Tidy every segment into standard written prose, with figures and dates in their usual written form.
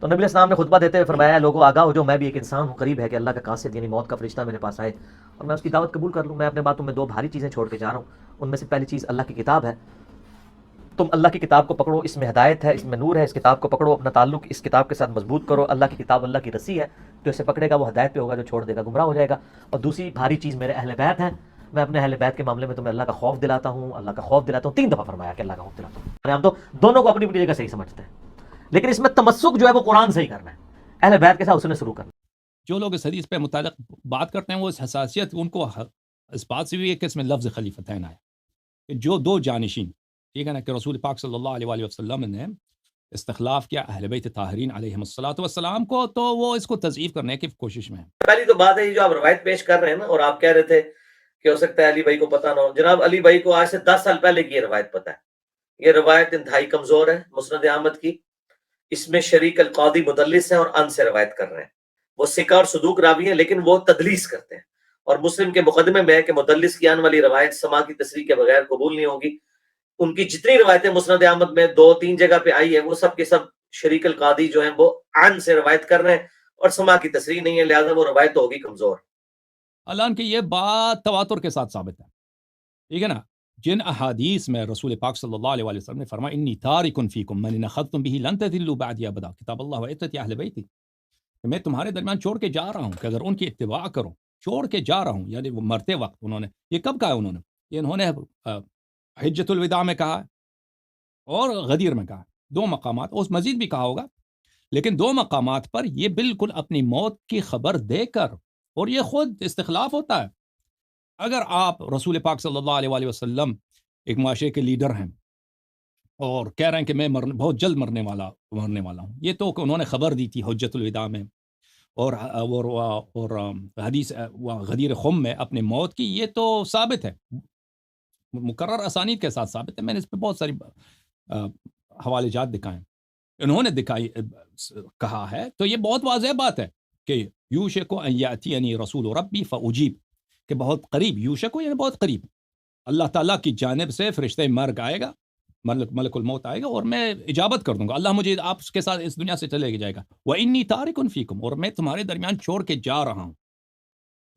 تو نبی علیہ السلام نے خطبہ دیتے ہوئے فرمایا لوگوں آگاہ ہو جو میں بھی ایک انسان ہوں، قریب ہے کہ اللہ کا قاصد یعنی موت کا فرشتہ میرے پاس آئے اور میں اس کی دعوت قبول کر لوں. میں اپنے باتوں میں دو بھاری چیزیں چھوڑ کے جا رہا ہوں. ان میں سے پہلی چیز اللہ کی کتاب ہے. تم اللہ کی کتاب کو پکڑو، اس میں ہدایت ہے، اس میں نور ہے. اس کتاب کو پکڑو، اپنا تعلق اس کتاب کے ساتھ مضبوط کرو. اللہ کی کتاب اللہ کی رسی ہے، جو اسے پکڑے گا وہ ہدایت پہ ہوگا، جو چھوڑ دے گا گمراہ ہو جائے گا. اور دوسری بھاری چیز میرے اہل بیت ہیں. میں اپنے اہل بیت کے معاملے میں تمہیں اللہ کا خوف دلاتا ہوں، اللہ کا خوف دلاتا ہوں. 3 دفعہ فرمایا کہ اللہ کا خوف دلاتا ہوں. ہم تو دونوں کو اپنی اپنی جگہ صحیح سمجھتے ہیں، لیکن اس میں تمسک جو ہے وہ قرآن سے ہی کرنا ہے، اہل بیت کے ساتھ اس نے شروع کرنا. جو لوگ اس حدیث پہ متعلق بات کرتے ہیں وہ اس حساسیت ان کو اس بات سے بھی ہے کہ اس میں لفظ خلیفتین آیا کہ جو دو جانشین، ٹھیک ہے نا، کہ رسول پاک صلی اللہ علیہ وآلہ وسلم نے استخلاف کیا اہل بیت طاہرین علیہم الصلوۃ والسلام کو، تو وہ اس کو تضعیف کرنے کی کوشش میں ہے. پہلی تو بات ہے یہ جو آپ روایت پیش کر رہے ہیں نا، اور آپ کہہ رہے تھے کہ ہو سکتا ہے علی بھائی کو پتہ نہ ہو. جناب علی بھائی کو آج سے 10 سال پہلے کی یہ روایت پتہ ہے. یہ روایت انتہائی کمزور ہے مسند احمد کی. اس میں شریک القاضی مدلس ہیں اور ان سے روایت کر رہے ہیں. وہ ثقہ اور صدوق راوی ہیں لیکن وہ تدلیس کرتے ہیں. اور مسلم کے مقدمے میں ہے کہ مدلس کی آنے والی روایت سما کی تصریح کے بغیر قبول نہیں ہوگی. ان کی جتنی روایتیں مسند احمد میں 2-3 جگہ پہ آئی ہے وہ سب کے سب شریک القاضی جو ہیں وہ ان سے روایت کر رہے ہیں اور سما کی تصریح نہیں ہے، لہذا وہ روایت ہوگی کمزور. حالانکہ یہ بات تواتر کے ساتھ ثابت ہے، ٹھیک ہے نا. جن احادیث میں رسول پاک صلی اللہ علیہ وسلم نے فرمایا انی تارک فیکم من اخذتم به لن تضلوا بعدی ابدا، کتاب اللہ و عترتی اہل بیتی، کہ میں تمہارے درمیان چھوڑ کے جا رہا ہوں کہ اگر ان کی اتباع کرو، چھوڑ کے جا رہا ہوں. یعنی وہ مرتے وقت انہوں نے یہ کب کہا؟ انہوں نے حجۃ الوداع میں کہا اور غدیر میں کہا، 2 مقامات. اس مزید بھی کہا ہوگا، لیکن 2 مقامات پر یہ بالکل اپنی موت کی خبر دے کر، اور یہ خود استخلاف ہوتا ہے. اگر آپ رسول پاک صلی اللہ علیہ وآلہ وسلم ایک معاشرے کے لیڈر ہیں اور کہہ رہے ہیں کہ میں بہت جلد مرنے والا ہوں، یہ تو کہ انہوں نے خبر دی تھی حجۃ الوداع میں اور حدیث غدیر خم میں اپنے موت کی، یہ تو ثابت ہے، مقرر اسانید کے ساتھ ثابت ہے. میں نے اس پہ بہت ساری حوالے جات دکھائے، انہوں نے کہا ہے. تو یہ بہت واضح بات ہے کہ یوشک ان یاتینی رسول ربی فاجیب، کہ بہت قریب، یوشک یعنی بہت قریب، اللہ تعالیٰ کی جانب سے فرشتہ مرگ آئے گا، ملک الموت آئے گا اور میں اجابت کر دوں گا. اللہ مجھے آپ کے ساتھ اس دنیا سے چلے جائے گا. وَإِنِّي تَارِكٌ فِيكُمْ، اور میں تمہارے درمیان چھوڑ کے جا رہا ہوں.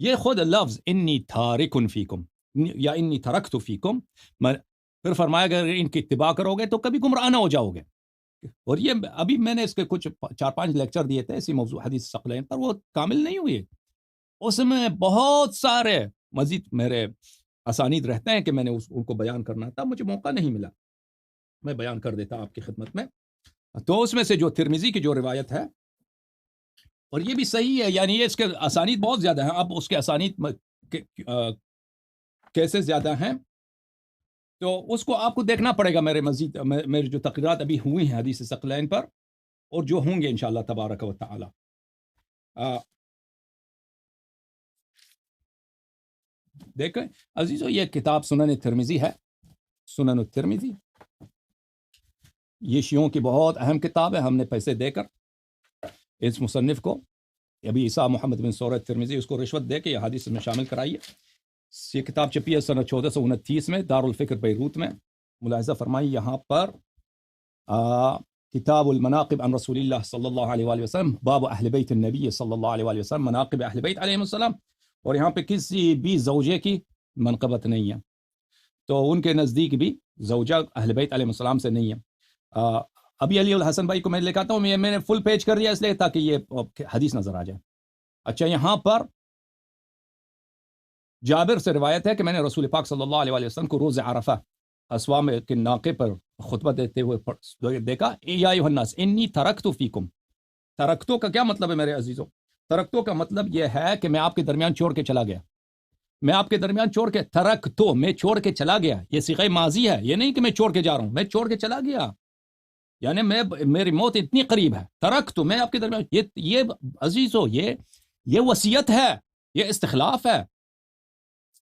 یہ خود لفظ انی تارکن فیکم یا انی ترکت فیکم، پھر فرمایا اگر ان کی اتباع کرو گے تو کبھی گمراہ نہ ہو جاؤ گے. اور یہ ابھی میں نے اس کے کچھ 4-5 لیکچر دیے تھے اسی موضوع حدیث ثقلین پر، وہ کامل نہیں ہوئے. اس میں بہت سارے مزید میرے اسانید رہتے ہیں کہ میں نے ان کو بیان کرنا تھا، مجھے موقع نہیں ملا، میں بیان کر دیتا آپ کی خدمت میں. تو اس میں سے جو ترمذی کی جو روایت ہے، اور یہ بھی صحیح ہے، یعنی یہ اس کے اسانید بہت زیادہ ہیں. اب اس کے اسانید کیسے زیادہ ہیں تو اس کو آپ کو دیکھنا پڑے گا. میرے جو تقریرات ابھی ہوئی ہیں حدیث ثقلین پر اور جو ہوں گے انشاءاللہ تبارک و تعالی. دیکھیں عزیزو، یہ کتاب سنن ترمذی ہے، سنن الترمذی. یہ شیعوں کی بہت اہم کتاب ہے. ہم نے پیسے دے کر اس مصنف کو، ابھی عیسیٰ محمد بن سورہ ترمذی، اس کو رشوت دے کے یہ حدیث میں شامل کرائیے. یہ کتاب چھپی ہے سنہ 1429 میں دارالفکر بیروت میں. ملاحظہ فرمائی یہاں پر کتاب المناقب عن رسول اللہ صلی اللہ علیہ وآلہ وسلم، باب اہل بیت النبی صلی اللہ علیہ وآلہ وسلم، مناقب اہل بیت علیہ السلام. اور یہاں پہ کسی بھی زوجے کی منقبت نہیں ہے، تو ان کے نزدیک بھی زوجہ اہل بیت علیہ السلام سے نہیں ہے. ابھی علی الحسن بھائی کو میں لکھاتا ہوں، میں نے فل پیج کر دیا اس لیے تاکہ یہ حدیث نظر آ جائے. اچھا، یہاں پر جابر سے روایت ہے کہ میں نے رسول پاک صلی اللہ علیہ وآلہ وسلم کو روز عرفہ اسوام کے ناقے پر خطبہ دیتے ہوئے دیکھا. یا ایھا الناس انی ترکت فیکم. ترکتو کا کیا مطلب ہے میرے عزیزو؟ ترکتو کا مطلب یہ ہے کہ میں آپ کے درمیان چھوڑ کے چلا گیا. میں آپ کے درمیان چھوڑ کے، ترکتو میں چھوڑ کے چلا گیا، یہ صیغہ ماضی ہے. یہ نہیں کہ میں چھوڑ کے جا رہا ہوں، میں چھوڑ کے چلا گیا، یعنی میری موت اتنی قریب ہے. ترکتو، میں آپ کے درمیان. یہ عزیزو یہ وصیت ہے، یہ استخلاف ہے.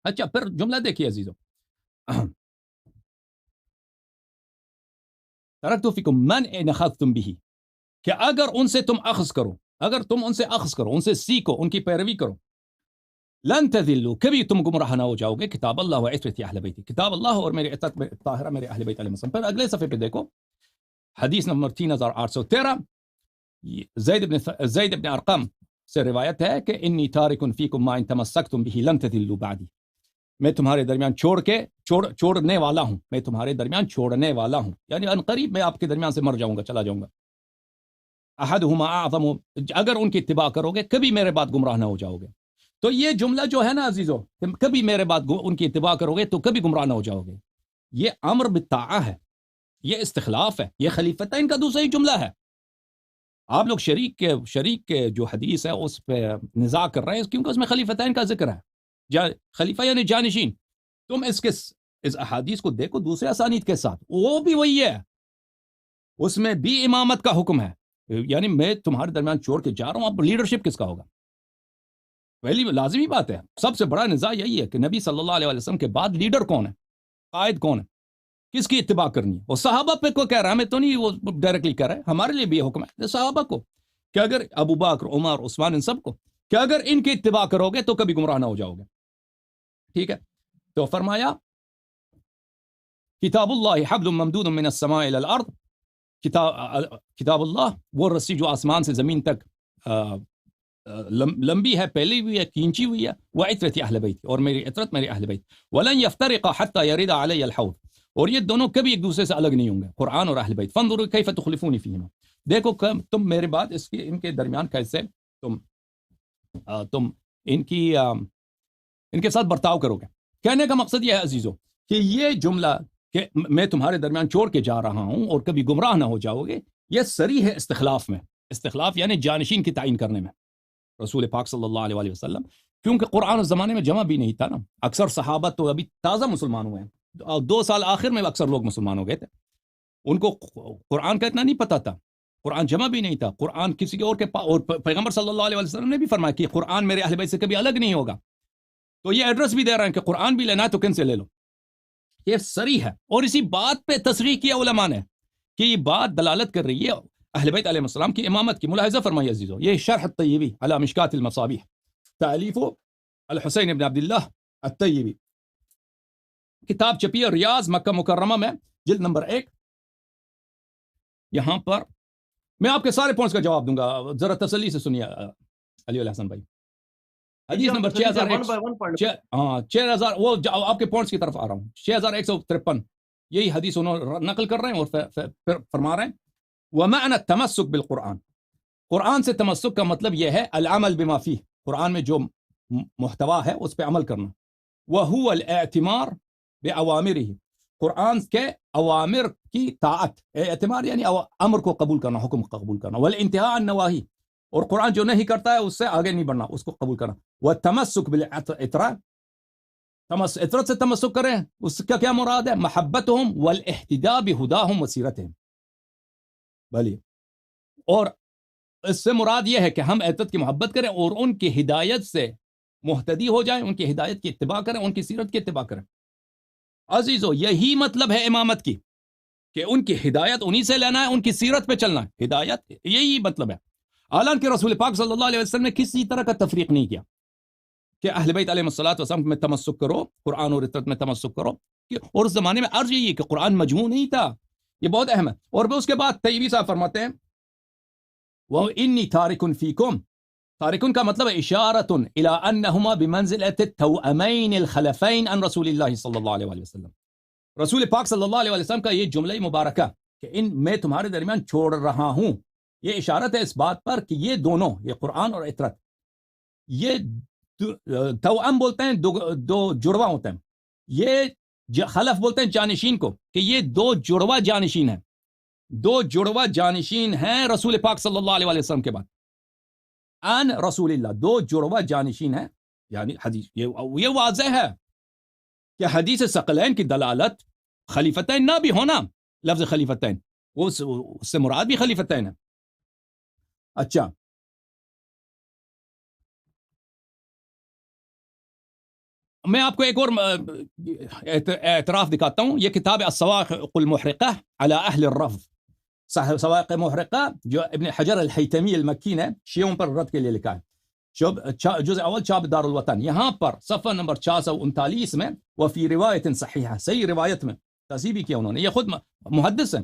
اچھا پھر جملہ دیکھیے عزیزو، ترکتو فیکم من ان اخذتم به، کہ اگر ان سے تم اخذ کرو، اگر تم ان سے اخذ کرو، ان سے سیکھو، ان کی پیروی کرو، لن تذلوا، کبھی تم گمراہ نہ ہو جاؤ گے. کتاب اللہ و عترتی اہل بیتی، کتاب اللہ اور میرے عترت طاہرہ میرے اہل بیت علیہ السلام. پھر اگلے صفحے پہ دیکھو، حدیث نمبر 3813، زید ابن ارقم سے روایت ہے کہ انی تارکن فیکم ما ان تمسکتم به لن تضلوا بعدی، میں تمہارے درمیان چھوڑنے والا ہوں، میں تمہارے درمیان چھوڑنے والا ہوں، یعنی ان قریب میں آپ کے درمیان سے مر جاؤں گا، چلا جاؤں گا۔ احدہما اعظم، اگر ان کی اتباع کرو گے کبھی میرے بعد گمراہ نہ ہو جاؤ گے۔ تو یہ جملہ جو ہے نا عزیزو، کبھی میرے بعد ان کی اتباع کرو گے تو کبھی گمراہ نہ ہو جاؤ گے، یہ امر بالطاعہ ہے، یہ استخلاف ہے، یہ خلیفتین کا دوسرا ہی جملہ ہے۔ آپ لوگ شریک کے جو حدیث ہے اس پہ نزاع کر رہے ہیں کیونکہ اس میں خلیفتین کا ذکر ہے، خلیفہ یعنی جانشین۔ تم اس احادیث کو دیکھو دوسرے اسانید کے ساتھ، وہ بھی وہی ہے، اس میں بھی امامت کا حکم ہے، یعنی میں تمہارے درمیان چھوڑ کے جا رہا ہوں، اب لیڈرشپ کس کا ہوگا؟ پہلی لازمی بات ہے، سب سے بڑا نزاع یہی ہے کہ نبی صلی اللہ علیہ وسلم کے بعد لیڈر کون ہے، قائد کون ہے، کس کی اتباع کرنی ہے؟ وہ صحابہ پہ کو کہہ رہا ہے، ہمیں تو نہیں وہ ڈائریکٹلی کہہ رہا ہے، ہمارے لیے بھی یہ حکم ہے صحابہ کو کہ اگر ابو بکر، عمر، عثمان، ان سب کو کہ اگر ان کی اتباع کرو گے تو کبھی گمراہ نہ ہو جاؤ گے۔ ٹھیک ہے، تو فرمایا کتاب اللہ حبل ممدود من السماء الى الارض، کتاب اللہ وہ رسی جو آسمان سے زمین تک لمبی ہے، پھیلی ہوئی ہے، کھینچی ہوئی ہے، وعترت اہل بیت، اور میری عطرت میرے اہل بیت، ولن يفترق حتى يرد علی الحوض، اور یہ دونوں کبھی ایک دوسرے سے الگ نہیں ہوں گے، قرآن اور اہل بیت۔ فانظروا کیف تخلفون فیہما، دیکھو تم میرے بعد ان کے درمیان کیسے تم ان کے ساتھ برتاؤ کرو گے۔ کہنے کا مقصد یہ ہے عزیزو کہ یہ جملہ کہ میں تمہارے درمیان چھوڑ کے جا رہا ہوں اور کبھی گمراہ نہ ہو جاؤ گے، یہ صریح ہے استخلاف میں، استخلاف یعنی جانشین کی تعین کرنے میں رسول پاک صلی اللہ علیہ وسلم، کیونکہ قرآن اس زمانے میں جمع بھی نہیں تھا نا، اکثر صحابہ تو ابھی تازہ مسلمان ہوئے ہیں، 2 سال آخر میں اکثر لوگ مسلمان ہو گئے تھے، ان کو قرآن کا اتنا نہیں پتا تھا، قرآن جمع بھی نہیں تھا، قرآن کسی اور کے اور پیغمبر صلی اللہ علیہ وسلم نے بھی فرمایا کہ قرآن میرے اہل بیت سے کبھی الگ نہیں ہوگا، تو یہ ایڈریس بھی دے رہے ہیں کہ قرآن بھی لینا ہے تو کن سے لے لو، یہ صریح ہے، اور اسی بات پہ تصریح کیا علماء نے کہ یہ بات دلالت کر رہی ہے اہل بیت علیہ السلام کی امامت کی۔ ملاحظہ فرمائیے عزیزو، یہ شرح الطیبی علی مشکات المصابیح، تالیف الحسین بن عبداللہ الطیبی، کتاب چھپی ہے ریاض مکہ مکرمہ میں، جلد نمبر 1۔ یہاں پر میں آپ کے سارے پوائنٹس کا جواب دوں گا، ذرا تسلی سے سنیے علی الحسن بھائی۔ حدیث نمبر 6000 وہ آپ کے پوائنٹس کی طرف آ رہا ہوں، 6153 یہی حدیث انہوں نقل کر رہے ہیں اور فرما رہے ہیں وَمَعْنَ التَّمَسُّكْ بِالْقُرْآن، قرآن سے تمسک کا مطلب یہ ہے العمل بما فیہ، قرآن میں جو محتوا ہے اس پہ عمل کرنا، وَهُوَ الْاعْتِمَارُ بِأَوَامِرِهِ، قرآن کے اوامر کی طاعت، اعتمار یعنی امر کو قبول کرنا، حکم قبول کرنا، وَالْإِنْتِهَاءُ عَنْ نَوَاهِهِ، اور قرآن جو نہیں کرتا ہے اس سے آگے نہیں بڑھنا، اس کو قبول کرنا، وَالتَّمَسُّكْ بِالْعِطْرَةِ، عطرت سے تمسک کریں، اس کا کیا مراد ہے؟ محبتہم والاہتداء بہداہم وسیرتہم، بھلی، اور اس سے مراد یہ ہے کہ ہم عطرت کی محبت کریں اور ان کی ہدایت سے محتدی ہو جائیں، ان کی ہدایت کی اتباع کریں، ان کی سیرت کی اتباع کریں۔ عزیزو یہی مطلب ہے امامت کی کہ ان کی ہدایت انہی سے لینا ہے، ان کی سیرت پہ چلنا ہے، ہدایت یہی مطلب ہے۔ حالانکہ رسول پاک صلی اللہ علیہ وسلم نے کسی طرح کا تفریق نہیں کیا کہ اہل بیت علیہ السلام میں تمسک کرو، قرآن اور عطرت میں تمسک کرو، اور اس زمانے میں عرض یہی ہے کہ قرآن مجموع نہیں تھا، یہ بہت اہم ہے۔ اور پھر اس کے بعد طیبی صاحب فرماتے ہیں وَإِنِّي تَارِكٌ فِيكُمْ، تارکن کا مطلب ہے اشارۃ الی انہما بمنزلۃ التوأمین الخلفین عن رسول اللہ صلی اللہ علیہ وسلم، رسول پاک صلی اللہ علیہ وسلم کا یہ جملہ مبارکہ کہ میں تمہارے درمیان چھوڑ رہا ہوں، یہ اشارت ہے اس بات پر کہ یہ دونوں، یہ قرآن اور عطرت، یہ توأم بولتے ہیں، دو جڑواں ہوتے ہیں، یہ خلف بولتے ہیں جانشین کو، کہ یہ 2 جڑواں جانشین ہیں، 2 جڑواں جانشین ہیں رسول پاک صلی اللہ علیہ وسلم کے بعد، ان رسول اللہ 2 جڑواں جانشین ہیں، یعنی حدیث یہ واضح ہے کہ حدیث ثقلین کی دلالت خلیفتین نہ بھی ہونا، لفظ خلیفتین اس سے مراد بھی خلیفتین ہے۔ اچھا، میں آپ کو ایک اور اعتراف دکھاتا ہوں، یہ کتاب الصواعق المحرقہ علی اہل الرفض، صواعق محرقہ جو ابن حجر الحیتمی المکی نے شیعوں پر رد کے لیے لکھا ہے، جزء اول چاپ دار الوطن، یہاں پر صفحہ نمبر 439 میں وفی روایت صحیحہ، صحیح روایت میں تصحیح بھی کیا انہوں نے، یہ خود محدث ہیں،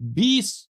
20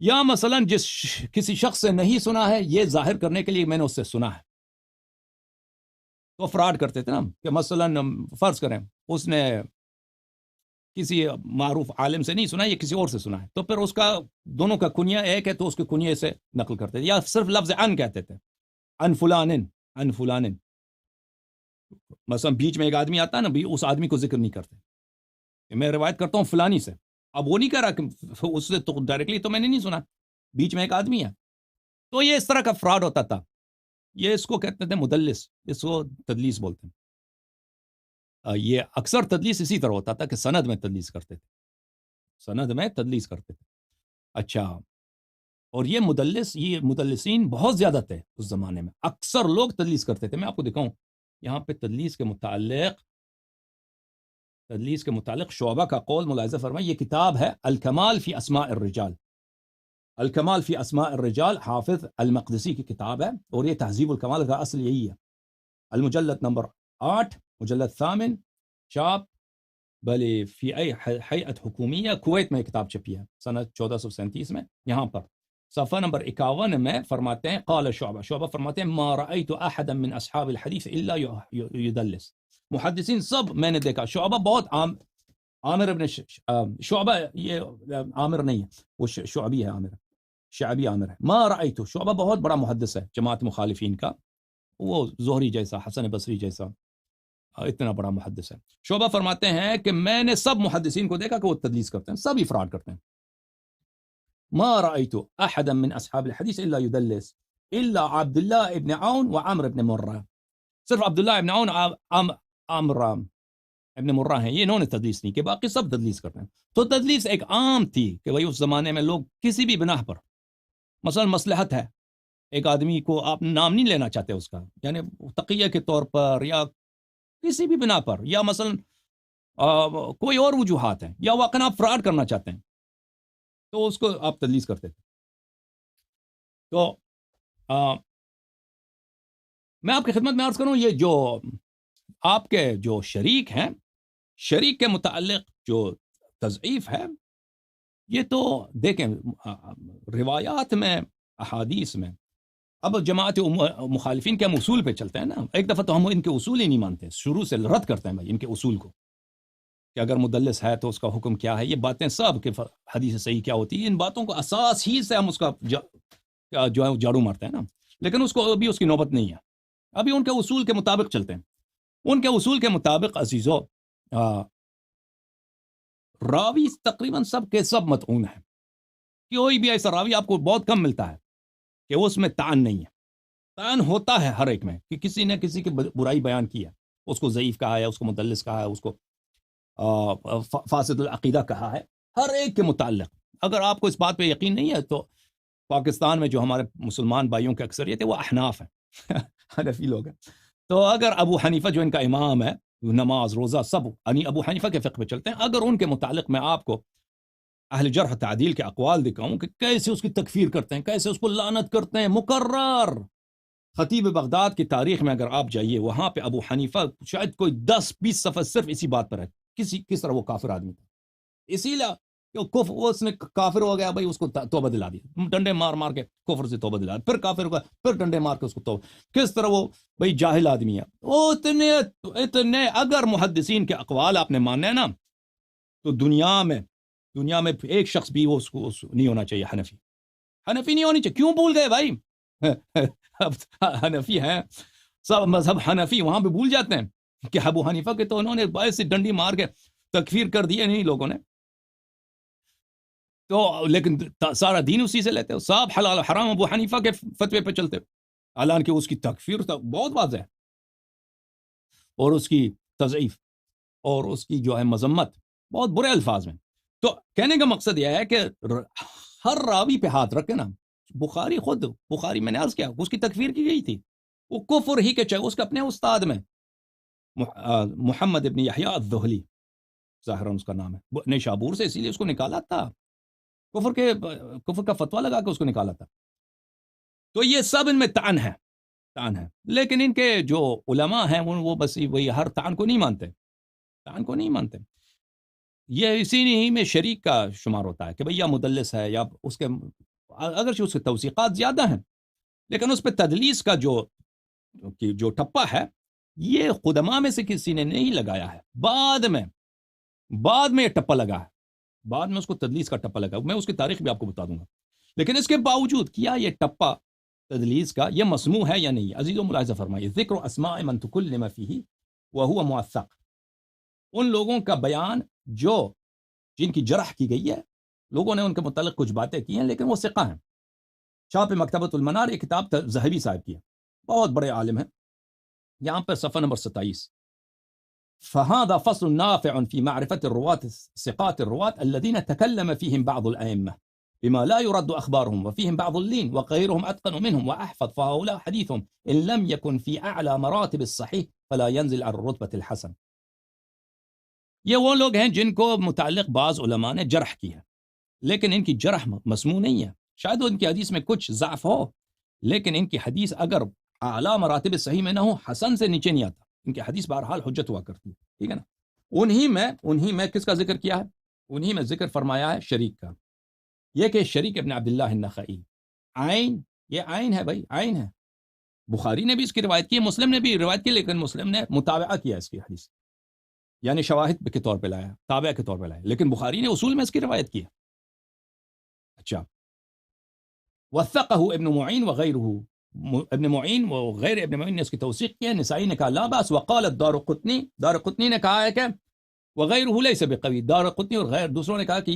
یا مثلا کسی شخص سے نہیں سنا ہے یہ ظاہر کرنے کے لیے میں نے اس سے سنا ہے. تو فراڈ کرتے تھے نا کہ مثلا فرض کریں اس نے کسی معروف عالم سے نہیں سنا، یہ کسی اور سے سنا ہے، تو پھر اس کا دونوں کا کنیہ ایک ہے تو اس کے کنیے سے نقل کرتے تھے، یا صرف لفظ ان کہتے تھے، ان فلانن، ان فلانن. مثلا بیچ میں ایک آدمی آتا ہے نا، بھی اس آدمی کو ذکر نہیں کرتے کہ میں روایت کرتا ہوں فلانی سے. اب وہ نہیں کہہ رہا کہ اس سے تو ڈائریکٹلی تو میں نے نہیں سنا، بیچ میں ایک آدمی ہے. تو یہ اس طرح کا فراڈ ہوتا تھا. یہ اس کو کہتے تھے مدلس، اس کو تدلیس بولتے ہیں. یہ اکثر تدلیس اسی طرح ہوتا تھا کہ سند میں تدلیس کرتے تھے، سند میں تدلیس کرتے تھے. اچھا، اور یہ مدلسین بہت زیادہ تھے اس زمانے میں، اکثر لوگ تدلیس کرتے تھے. میں آپ کو دکھاؤں یہاں پہ تدلیس کے متعلق شعبہ کا قول ملاحظہ فرمائیں. یہ کتاب ہے الکمال فی اسماء الرجال، الکمال فی اسماء الرجال، حافظ المقدسی کی کتاب ہے، اور یہ تہذیب الکمال کا اصل یہی ہے. المجلد نمبر 8، مجلد 8 چاپ بلے فی ای حیعت حکومیہ، کویت میں کتاب چھپی ہے سنہ 1437 میں. یہاں پر صفحہ نمبر 51 میں فرماتے ہیں قال شعبہ فرماتے ہیں ما رأیت احدا من اصحاب الحدیث الا یدلس. محدثین سب میں نے دیکھا، شعبہ بہت عامر ابن شعبہ، یہ عامر نہیں ہے، وہ شعبی ہے، شعبی عامر ہے. ما رأیت، شعبہ بہت بڑا محدث ہے جماعت مخالفین کا، وہ زہری جیسا، حسن بصری جیسا، اتنا بڑا محدث ہے. شعبہ فرماتے ہیں کہ میں نے سب محدثین کو دیکھا کہ وہ تدلیس کرتے ہیں، سب ہی فراڈ کرتے ہیں. ما رأيت احدا من اصحاب الحديث الا يدلس الا عبد الله ابن عون وعمر ابن مرہ. صرف عبداللہ ابن عون، عمر ابن مرہ ہیں، یہ انہوں نے تدلیس نہیں کی، باقی سب تدلیس کرتے ہیں. تو تدلیس ایک عام تھی کہ بھئی اس زمانے میں لوگ کسی بھی بنا پر، مثلا مصلحت ہے، ایک آدمی کو آپ نام نہیں لینا چاہتے اس کا، یعنی تقیہ کے طور پر یا کسی بھی بنا پر، یا مثلا کوئی اور وجوہات ہیں، یا واقعا آپ فراڈ کرنا چاہتے ہیں، تو اس کو آپ تدلیس کرتے تھے. تو میں آپ کی خدمت میں عرض کروں، یہ جو آپ کے جو شریک ہیں، شریک کے متعلق جو تضعیف ہے، یہ تو دیکھیں روایات میں، احادیث میں. اب جماعت مخالفین کے ہم اصول پہ چلتے ہیں نا، ایک دفعہ تو ہم ان کے اصول ہی نہیں مانتے، شروع سے رد کرتے ہیں بھائی ان کے اصول کو، کہ اگر مدلس ہے تو اس کا حکم کیا ہے. یہ باتیں سب کہ حدیث صحیح کیا ہوتی ہے، ان باتوں کو اساس ہی سے ہم اس کا جو ہے جاڑو مارتے ہیں نا، لیکن اس کو ابھی اس کی نوبت نہیں ہے. ابھی ان کے اصول کے مطابق چلتے ہیں. ان کے اصول کے مطابق عزیزو، راوی تقریباً سب کے سب مطعون ہیں. کوئی بھی ایسا راوی آپ کو بہت کم ملتا ہے کہ اس میں طعن نہیں ہے. طعن ہوتا ہے ہر ایک میں، کہ کسی نے کسی کی برائی بیان کی ہے، اس کو ضعیف کہا ہے، اس کو مدلس کہا ہے، اس کو فاسد العقیدہ کہا ہے، ہر ایک کے متعلق. اگر آپ کو اس بات پہ یقین نہیں ہے تو پاکستان میں جو ہمارے مسلمان بھائیوں کی اکثریت ہے وہ احناف ہیں، حنفی لوگ ہیں. تو اگر ابو حنیفہ جو ان کا امام ہے، نماز روزہ سب یعنی ابو حنیفہ کے فقہ پہ چلتے ہیں، اگر ان کے متعلق میں آپ کو اہل جرح تعدیل کے اقوال دکھاؤں کہ کیسے اس کی تکفیر کرتے ہیں، کیسے اس کو لعنت کرتے ہیں، مقرر خطیب بغداد کی تاریخ میں اگر آپ جائیے، وہاں پہ ابو حنیفہ شاید کوئی 10-20 صفحہ صرف اسی بات پر ہے، کس طرح وہ کافر آدمی تھا. اسی لیے اس نے کافر ہو گیا بھائی، اس کو توبہ دلا دی، ڈنڈے مار مار کے کفر سے توبہ دلا دی، پھر کافر ہو گیا، پھر ڈنڈے مار کے اس کو توبہ. کس طرح وہ بھائی جاہل آدمی ہے. وہ اتنے اگر محدثین کے اقوال آپ نے ماننے نا، تو دنیا میں ایک شخص بھی وہ اس کو نہیں ہونا چاہیے حنفی نہیں ہونی چاہیے. کیوں بھول گئے بھائی؟ حنفی ہیں سب، مذہب حنفی، وہاں پہ بھول جاتے ہیں کہ ابو حنیفہ کے تو انہوں نے باعث سے ڈنڈی مار کے تکفیر کر دی نہیں لوگوں نے. تو لیکن سارا دین اسی سے لیتے ہو، سب حلال و حرام ابو حنیفہ کے فتوے پہ چلتے ہو، حالانکہ اس کی تکفیر تو بہت واضح ہے، اور اس کی تضعیف اور اس کی جو ہے مذمت بہت برے الفاظ میں. تو کہنے کا مقصد یہ ہے کہ ہر راوی پہ ہاتھ رکھے نا. بخاری میں نے عرض کیا اس کی تکفیر کی گئی تھی، وہ کفر ہی کے چاہے اس کے اپنے استاد میں محمد ابن یحییٰ الذہلی، ظاہراً اس کا نام ہے، نیشابور سے، اسی لیے اس کو نکالا تھا، کفر کا فتویٰ لگا کے اس کو نکالا تھا. تو یہ سب ان میں طعن ہے. لیکن ان کے جو علماء ہیں وہ بس وہی ہر طعن کو نہیں مانتے. یہ اسی نہیں میں شریک کا شمار ہوتا ہے کہ بھئی یا مدلس ہے، یا اس کے اگرچہ اس کی توثیقات زیادہ ہیں لیکن اس پہ تدلیس کا جو ٹپا ہے یہ قدماء میں سے کسی نے نہیں لگایا ہے، بعد میں یہ ٹپا لگا ہے، بعد میں اس کو تدلیس کا ٹپا لگا، میں اس کی تاریخ بھی آپ کو بتا دوں گا۔ لیکن اس کے باوجود کیا یہ ٹپا تدلیس کا یہ مسموع ہے یا نہیں؟ عزیزو ملاحظہ فرمائیے، ذکر اسماء من تکلم فیہ وہو موثق، ان لوگوں کا بیان جن کی جرح کی گئی ہے، لوگوں نے ان کے متعلق کچھ باتیں کی ہیں لیکن وہ ثقہ ہیں۔ چھاپ مکتبۃ المنار، یہ کتاب ذہبی صاحب کی ہے، بہت بڑے عالم ہیں۔ یہاں پر صفحہ نمبر 27، فهذا فصل نافع في معرفة الرواة ثقات الرواة الذين تكلم فيهم بعض الأئمة بما لا يرد أخبارهم وفيهم بعض اللين وغيرهم أتقن منهم وأحفظ، فهؤلاء حديثهم إن لم يكن في أعلى مراتب الصحيح فلا ينزل عن رتبة الحسن۔ یہ وہ لوگ ہیں جن کو متعلق بعض علماء نے جرح کی ہے لیکن ان کی جرح مسموع نہیں ہے، شاید ان کی حدیث میں کچھ ضعف ہو لیکن ان کی حدیث اگر اعلیٰ مراتب صحیح میں نہ ہو، حسن سے نیچے نہیں آتا، ان کی حدیث بہرحال حجت ہوا کرتی ہے، ٹھیک ہے نا۔ انہی میں کس کا ذکر کیا ہے؟ انہی میں ذکر فرمایا ہے شریک کا، یہ کہ شریک ابن عبداللہ النخعی عین، یہ عین ہے بھائی، عین ہے۔ بخاری نے بھی اس کی روایت کی ہے، مسلم نے بھی روایت کی، لیکن مسلم نے متابعہ کیا اس کی حدیث، یعنی شواہد کے طور پہ لایا، تابع کے طور پہ لایا، لیکن بخاری نے اصول میں اس کی روایت کی ہے۔ اچھا، وثقہ ابن معین وغیرہ، ابن معین وغیر ابن معین نے اس کی توثیق کی ہے۔ نسائی نے کہا لا باس، وقال الدارقطنی نے کہا ہے کہ وغیرہ لیس بقوی، دارقطنی اور غیر دوسروں نے کہا کہ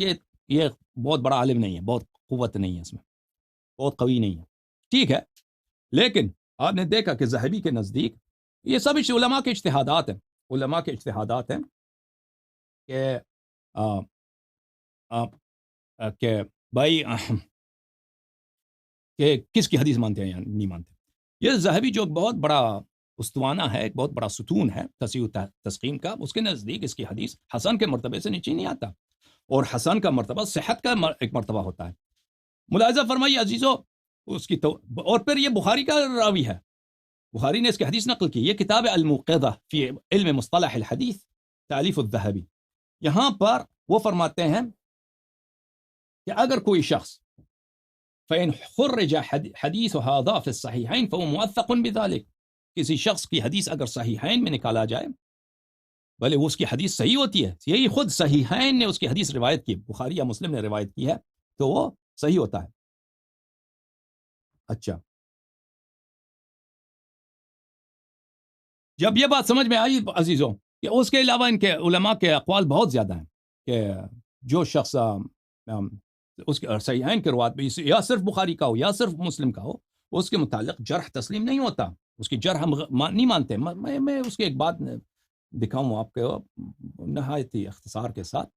یہ بہت بڑا عالم نہیں ہے، بہت قوت نہیں ہے اس میں، بہت قوی نہیں ہے، ٹھیک ہے۔ لیکن آپ نے دیکھا کہ ذہبی کے نزدیک یہ سب علماء کے اجتہادات ہیں، علماء کے اجتہادات ہیں کہ بھائی کہ کس کی حدیث مانتے ہیں یا نہیں مانتے۔ یہ ذہبی جو بہت بڑا استوانہ ہے، ایک بہت بڑا ستون ہے تصحیح و تسقیم کا، اس کے نزدیک اس کی حدیث حسن کے مرتبے سے نیچے نہیں آتا، اور حسن کا مرتبہ صحت کا ایک مرتبہ ہوتا ہے۔ ملاحظہ فرمائیے عزیزو، اور پھر یہ بخاری کا راوی ہے، بخاری نے اس کی حدیث نقل کی۔ یہ کتاب الموقظہ فی علم مصطلح الحدیث تالیف الذہبی، یہاں پر وہ فرماتے ہیں کہ اگر کوئی شخص فإن خرج حدیث هذا في الصحیحین فهو موثق بذلك، کسی شخص کی حدیث اگر صحیحین میں نکالا جائے، بھلے وہ اس کی حدیث صحیح ہوتی ہے، یہی خود صحیحین نے اس کی حدیث روایت کی، بخاری یا مسلم نے روایت کی ہے، تو وہ صحیح ہوتا ہے۔ اچھا، جب یہ بات سمجھ میں آئی عزیزوں کہ اس کے علاوہ ان کے علماء کے اقوال بہت زیادہ ہیں کہ جو شخص اس کے صحیحین کے روایت میں یا صرف بخاری کا ہو یا صرف مسلم کا ہو، اس کے متعلق جرح تسلیم نہیں ہوتا، اس کی جرح ہم نہیں مانتے۔ میں اس کی ایک بات دکھاؤں آپ کو نہایت ہی اختصار کے ساتھ۔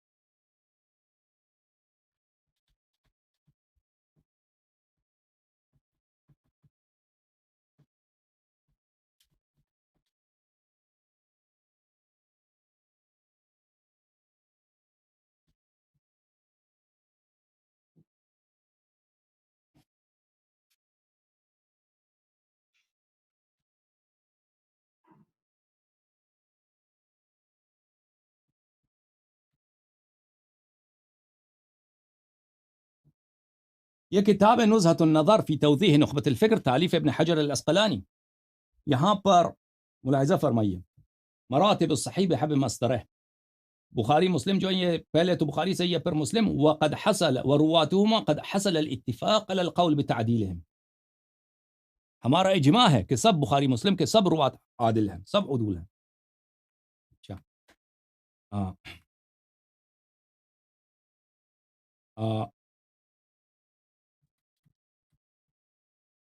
یہ کتاب ہے نزہۃ النظر فی توضیح نخبۃ الفکر تالیف ابن حجر العسقلانی۔ یہاں پر ملاحظہ فرمائیے، مراتب الصحیح بحب مصدرہ، بخاری مسلم جو ہے، یہ پہلے تو بخاری صحیح ہے پھر مسلم، وقد حصل ورواتهما قد حصل الاتفاق على القول بتعدیلهم، ہمارا اجماع ہے کہ سب بخاری مسلم کے سب روات عادل ہیں، سب عدول ہیں۔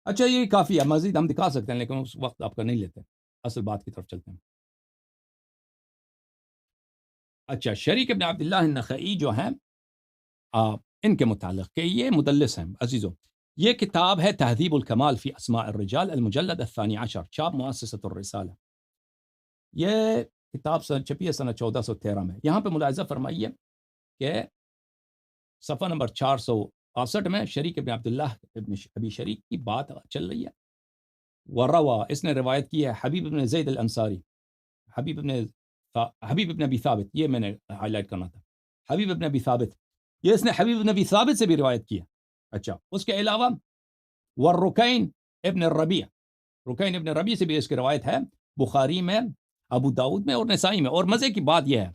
اچھا یہ کافی ہے، مزید ہم دکھا سکتے ہیں لیکن اس وقت آپ کا نہیں لیتے، اصل بات کی طرف چلتے ہیں۔ اچھا، شریک ابن عبداللہ النخعی جو ہیں ان کے متعلق کہ یہ مدلس ہیں عزیزو، یہ کتاب ہے تہذیب الکمال فی اسماء الرجال المجلد الثانی عشر، چھاپ مؤسسۃ الرسالہ، یہ کتاب چھپی ہے سنہ 1413 میں۔ یہاں پہ ملاحظہ فرمائیے کہ صفحہ نمبر 468 میں شریک ابن عبداللہ ابن ابی شریک کی بات چل رہی ہے۔ وروا، اس نے روایت کی ہے حبیب ابن زید الانصاری، حبیب ابن ابی ثابت، یہ میں نے ہائی لائٹ کرنا تھا، حبیب ابن ابی ثابت، یہ اس نے حبیب ابن ابی ثابت سے بھی روایت کی ہے اچھا اس کے علاوہ والرکین ابن الربیع، رکین ابن ربیع سے بھی اس کی روایت ہے، بخاری میں، ابو داؤد میں اور نسائی میں. اور مزے کی بات یہ ہے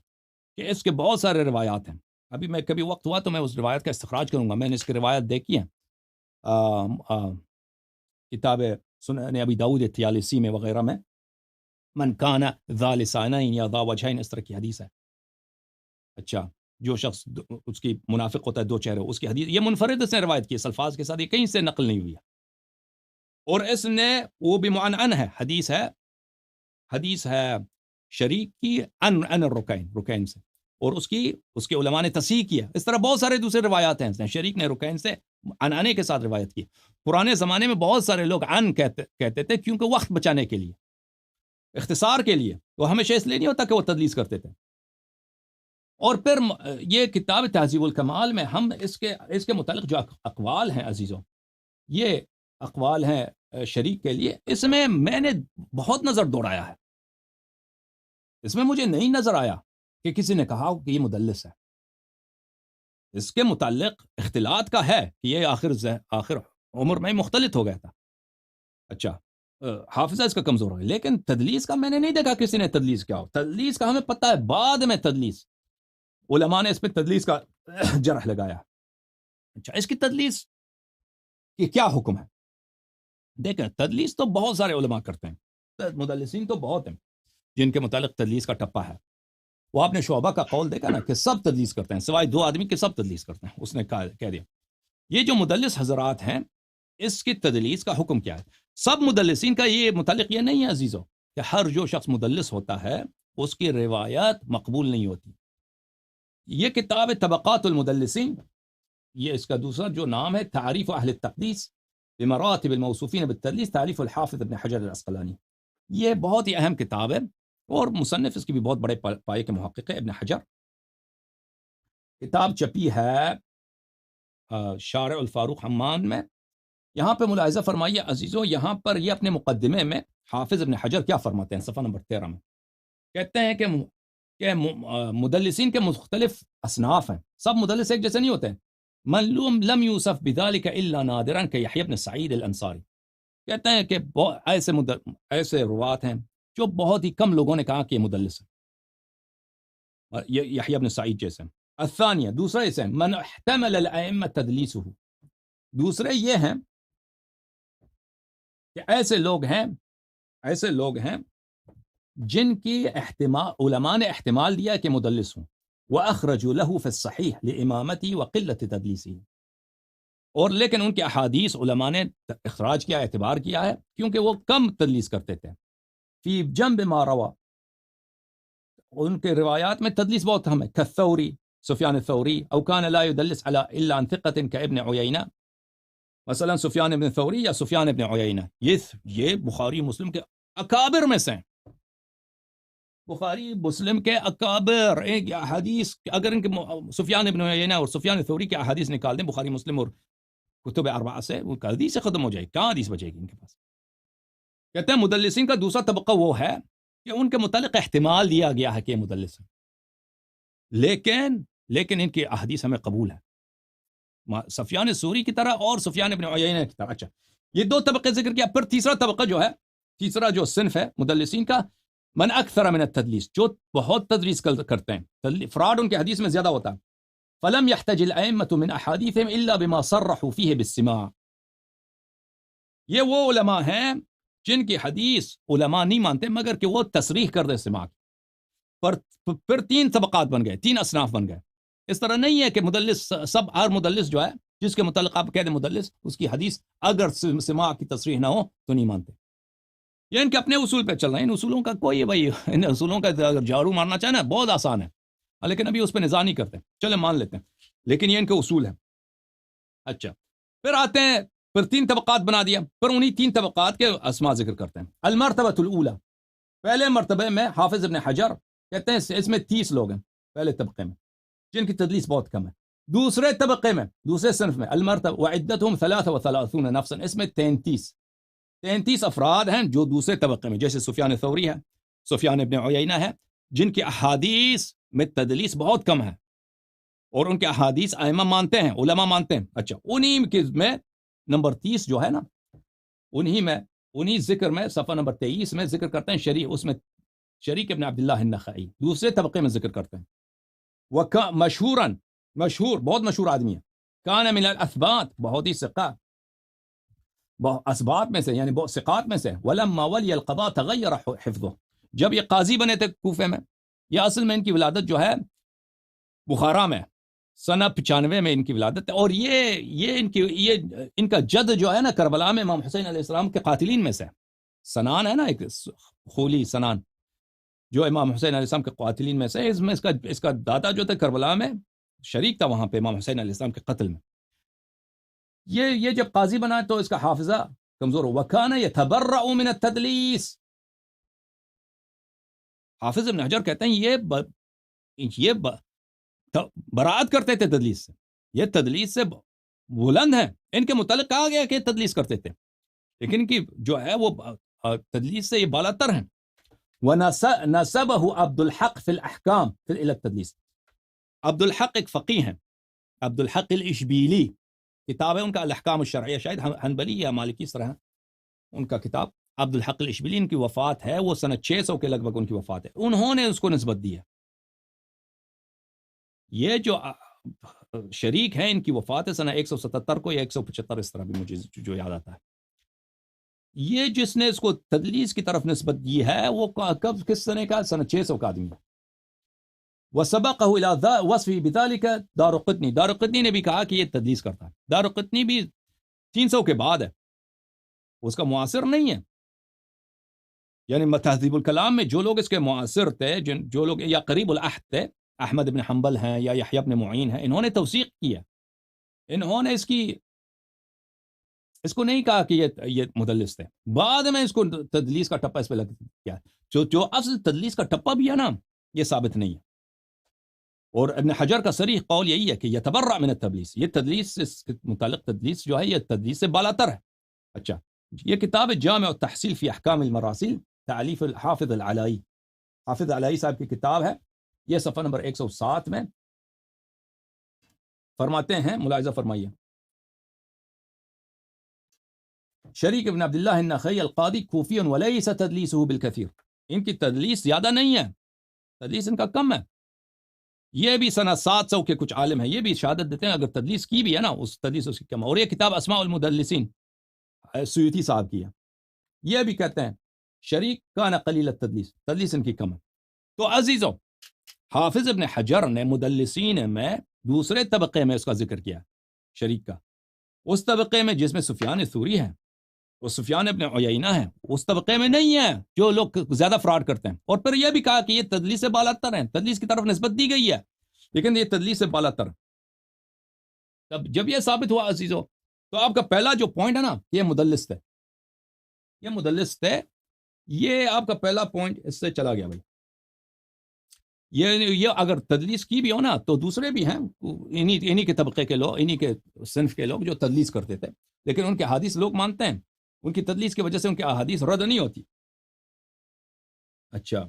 کہ اس کے بہت سارے روایات ہیں. ابھی میں کبھی وقت ہوا تو میں اس روایت کا استخراج کروں گا. میں نے اس کی روایت دیکھی ہے کتاب سنن ابی داؤد 43 میں وغیرہ میں، من کان ذا لسانین یا ذا وجہین، اس طرح کی حدیث ہے. اچھا جو شخص اس کی منافق ہوتا ہے دو چہرے، اس کی حدیث یہ منفرد اس نے روایت کی اس الفاظ کے ساتھ، یہ کہیں سے نقل نہیں ہوئی ہے. اور اس نے وہ بھی معنعن ہے، حدیث ہے شریک کی ان الرکین، رکین سے، اور اس کے علماء نے تصحیح کیا. اس طرح بہت سارے دوسرے روایات ہیں. شریک نے رکین سے انانے کے ساتھ روایت کی. پرانے زمانے میں بہت سارے لوگ ان کہتے تھے کیونکہ وقت بچانے کے لیے، اختصار کے لیے. وہ ہمیشہ اس لیے نہیں ہوتا کہ وہ تدلیس کرتے تھے. اور پھر یہ کتاب تہذیب الکمال میں ہم اس کے متعلق جو اقوال ہیں عزیزوں، یہ اقوال ہیں شریک کے لیے، اس میں میں نے بہت نظر دوڑایا ہے. اس میں مجھے نہیں نظر آیا کہ کسی نے کہا کہ یہ مدلس ہے. اس کے متعلق اختلاط کا ہے کہ یہ آخر عمر میں مختلط ہو گیا تھا. اچھا حافظہ اس کا کمزور ہو گیا، لیکن تدلیس کا میں نے نہیں دیکھا کسی نے تدلیس کیا ہو. تدلیس کا ہمیں پتہ ہے بعد میں تدلیس علماء نے اس پہ تدلیس کا جرح لگایا. اچھا اس کی تدلیس کی کیا حکم ہے؟ دیکھیں تدلیس تو بہت سارے علماء کرتے ہیں، مدلسین تو بہت ہیں جن کے متعلق تدلیس کا ٹپا ہے. وہ آپ نے شعبہ کا قول دیکھا نا کہ سب تدلیس کرتے ہیں سوائے 2 آدمی کے، سب تدلیس کرتے ہیں. اس نے کہہ دیا یہ جو مدلس حضرات ہیں اس کی تدلیس کا حکم کیا ہے. سب مدلسین کا یہ متعلق یہ نہیں ہے عزیزو کہ ہر جو شخص مدلس ہوتا ہے اس کی روایت مقبول نہیں ہوتی. یہ کتاب طبقات المدلسین، یہ اس کا دوسرا جو نام ہے تعریف اہل التقدیس بمراتب الموصوفین بالتدلیس، تعریف الحافظ ابن حجر العسقلانی. یہ بہت ہی اہم کتاب ہے اور مصنف اس کی بھی بہت بڑے پائے کے محقق ہے ابن حجر. کتاب چپی ہے شارع الفاروق حمان میں. یہاں پہ ملاحظہ فرمائیے عزیزو، یہاں پر یہ اپنے مقدمے میں حافظ ابن حجر کیا فرماتے ہیں صفحہ نمبر 13 میں. کہتے ہیں کہ مدلسین کے مختلف اصناف ہیں، سب مدلس ایک جیسے نہیں ہوتے ہیں. من لم یوصف بذلك الا نادرا کیحیی بن سعید الانصاری. کہتے ہیں کہ ایسے روات ہیں جو بہت ہی کم لوگوں نے کہا کہ یہ مدلس ہے، اور یہ یحییٰ بن سعید جیسے. الثانیہ دوسرا اسے من احتمل الائمہ تدلیسہ. دوسرے یہ ہیں کہ ایسے لوگ ہیں جن کی علماء نے احتمال دیا کہ مدلس ہوں. وَأَخْرَجُوا لَهُ فِي الصَّحِيحِ لِإِمَامَتِهِ وَقِلَّةِ تَدْلِيسِهِ. اور لیکن ان کے احادیث علماء نے اخراج کیا، اعتبار کیا ہے کیونکہ وہ کم تدلیس کرتے تھے. فی جنب ما روا، ان کے روایات میں تدلیس بہت کم ہے. کالثوری، سفیان الثوری، او کان لا يدلس على الا عن ثقة كابن عیینہ. مثلا سفیان ابن ثوری یا سفیان ابن عیینہ، یہ بخاری مسلم کے اکابر میں سے ہیں. بخاری مسلم کے اکابر ایک احادیث، اگر ان کے سفیان ابن عیینہ اور سفیان ثوری کے احادیث نکال دیں بخاری مسلم اور کتب اربعہ سے، وہ حدیث سے ختم ہو جائے، کہاں حدیث بچے گی ان کے پاس. کہتے ہیں مدلسین کا دوسرا طبقہ وہ ہے کہ ان کے متعلق احتمال دیا گیا ہے کہ مدلس ہے، لیکن ان کی احادیث ہمیں قبول ہے، سفیان ثوری کی طرح اور سفیان ابن عیینہ کی طرح. اچھا یہ 2 طبقے ذکر کیا. پھر تیسرا طبقہ جو ہے، تیسرا جو صنف ہے مدلسین کا، من اکثر من التدلیس، جو بہت تدلیس کرتے ہیں، فراڈ ان کے حدیث میں زیادہ ہوتا ہے. فلم يحتج الائمة من احادیثهم الا بما صرحوا فيه بالسماع. یہ وہ علماء ہیں جن کی حدیث علماء نہیں مانتے مگر کہ وہ تصریح کر دے سماع. پھر 3 طبقات بن گئے، 3 اصناف بن گئے. اس طرح نہیں ہے کہ مدلس ہر مدلس جو ہے جس کے متعلق آپ کہہ دیں مدلس، اس کی حدیث اگر سماع کی تصریح نہ ہو تو نہیں مانتے. یہ ان کے اپنے اصول پہ چل رہے ہیں. ان اصولوں کا ان اصولوں کا جھاڑو مارنا چاہے نا بہت آسان ہے، لیکن ابھی اس پہ نظر نہیں کرتے. چلے مان لیتے ہیں، لیکن یہ ان کے اصول ہیں. اچھا پھر آتے ہیں، پھر 3 طبقات بنا دیا. پھر انہی 3 طبقات کے اسماء ذکر کرتے ہیں. المرتبۃ الاولی، پہلے مرتبے میں حافظ ابن حجر کہتے ہیں اس میں 30 لوگ ہیں پہلے طبقے میں جن کی تدلیس بہت کم ہے. دوسرے طبقے میں، دوسرے صنف میں، المرتبہ وعدتهم 33 نفسا، اس میں 33 افراد ہیں جو دوسرے طبقے میں، جیسے سفیان ثوری ہے، سفیان ابن عیینہ ہے، جن کی احادیث میں تدلیس بہت کم ہے. اور ان کے احادیث ائمہ مانتے ہیں، علماء مانتے ہیں. اچھا انہی کے میں نمبر 30 جو ہے نا، انہی ذکر میں صفحہ نمبر 23 میں ذکر کرتے ہیں اس میں شریک ابن عبداللہ النخعی دوسرے طبقے میں ذکر کرتے ہیں. مشہور بہت مشہور آدمی ہے. کان من الاثبات، بہت ہی ثقہ، اسبات میں سے، یعنی بہت ثقات میں سے. ولما ولی القضاء تغیر حفظه، جب یہ قاضی بنے تھے کوفے میں، یہ اصل میں ان کی ولادت جو ہے بخارا میں سنہ 95 میں ان کی ولادت ہے. اور یہ ان کا جد جو ہے نا کربلا میں امام حسین علیہ السلام کے قاتلین میں سے. سنان ہے نا ایک خولی سنان، جو امام حسین علیہ السلام کے قاتلین میں سے. اس کا دادا جو تھا کربلا میں شریک تھا وہاں پہ امام حسین علیہ السلام کے قتل میں. یہ جب قاضی بنا تو اس کا حافظہ کمزور ہو. وَكَانَ يَتَبَرَّأُ مِنَ التَّدْلِيسِ، حافظ ابن حجر کہتے ہیں یہ برات کرتے تھے تدلیس سے. یہ تدلیس سے بلند ہیں. ان کے متعلق کہا گیا کہ تدلیس کرتے تھے، لیکن ان کی جو ہے وہ تدلیس سے یہ بالا تر ہیں. وَنَسَبَهُ عبد الحق فی الاحکام فی التدلیس. عبد الحق ایک فقی ہیں، عبد الحق الاشبیلی، کتاب ہے ان کا الاحکام الشرعیہ، شاید حنبلی یا مالکی اس طرح ان کا کتاب. عبد الحق الاشبیلی ان کی وفات ہے، وہ سنہ 600 کے لگ بھگ ان کی وفات ہے. انہوں نے اس کو نسبت دی ہے. یہ جو شریک ہیں ان کی وفات ہے سنہ 177 کو یا 175 اس طرح بھی مجھے جو یاد آتا ہے. یہ جس نے اس کو تدلیس کی طرف نسبت دی ہے وہ کب کس سنے کا؟ سنہ 600 کا آدمی ہے. وَسَبَقَهُ إِلَى وَصْفِهِ بِذَلِكَ دارقطنی. دارقطنی نے بھی کہا کہ یہ تدلیس کرتا ہے. دارقطنی بھی 300 کے بعد ہے، اس کا معاصر نہیں ہے. یعنی تہذیب الکلام میں جو لوگ اس کے معاصر تھے، جو لوگ یا قریب العہد تھے، احمد بن حنبل ہیں یا یحییٰ بن معین ہیں، انہوں نے توثیق کیا. انہوں نے اس کو نہیں کہا کہ یہ مدلس تھے. بعد میں اس کو تدلیس کا ٹپا اس پہ لگ گیا. جو اصل تدلیس کا ٹپا بھی ہے نا، یہ ثابت نہیں ہے. اور ابن حجر کا صریح قول یہی ہے کہ یتبرع من التدلیس، یہ تدلیس سے متعلق تدلیس جو ہے یہ تدلیس سے بالاتر ہے. اچھا، یہ کتاب جامع التحصیل فی احکام المراسیل، تعلیف الحافظ العلائی، حافظ علائی صاحب کی کتاب ہے. یہ صفحہ نمبر 107 میں فرماتے ہیں، ملاحظہ فرمائیے. شریک ابن عبداللہ النخعی القاضی کوفی ولیس تدلیسہ بالکثیر. ان کی تدلیس زیادہ نہیں ہے، تدلیس ان کا کم ہے. یہ بھی سنہ 700 کے کچھ عالم ہیں، یہ بھی شہادت دیتے ہیں اگر تدلیس کی بھی ہے نا، اس تدلیس اس کی کم ہے. اور یہ کتاب اسماء المدلسین سیوطی صاحب کی ہے. یہ بھی کہتے ہیں شریک کان قلیل التدلیس، تدلیس ان کی کم ہے. تو عزیزو، حافظ ابن حجر نے مدلسین میں دوسرے طبقے میں اس کا ذکر کیا شریک کا. اس طبقے میں جس میں سفیان ثوری ہے اور سفیان ابن عیینہ ہے، اس طبقے میں نہیں ہے جو لوگ زیادہ فراڈ کرتے ہیں. اور پھر یہ بھی کہا کہ یہ تدلیس سے بالاتر ہیں، تدلیس کی طرف نسبت دی گئی ہے لیکن یہ تدلیس سے بالاتر. تب جب یہ ثابت ہوا عزیزو، تو آپ کا پہلا جو پوائنٹ ہے نا، یہ مدلس تھے، یہ مدلس تھے. یہ آپ کا پہلا پوائنٹ اس سے چلا گیا بھائی. یہ اگر تدلیس کی بھی ہو نا تو دوسرے بھی ہیں انہی کے طبقے کے لوگ، انہی کے صنف کے لوگ جو تدلیس کرتے تھے، لیکن ان کے حدیث لوگ مانتے ہیں. ان کی تدلیس کی وجہ سے ان کے احادیث رد نہیں ہوتی. اچھا،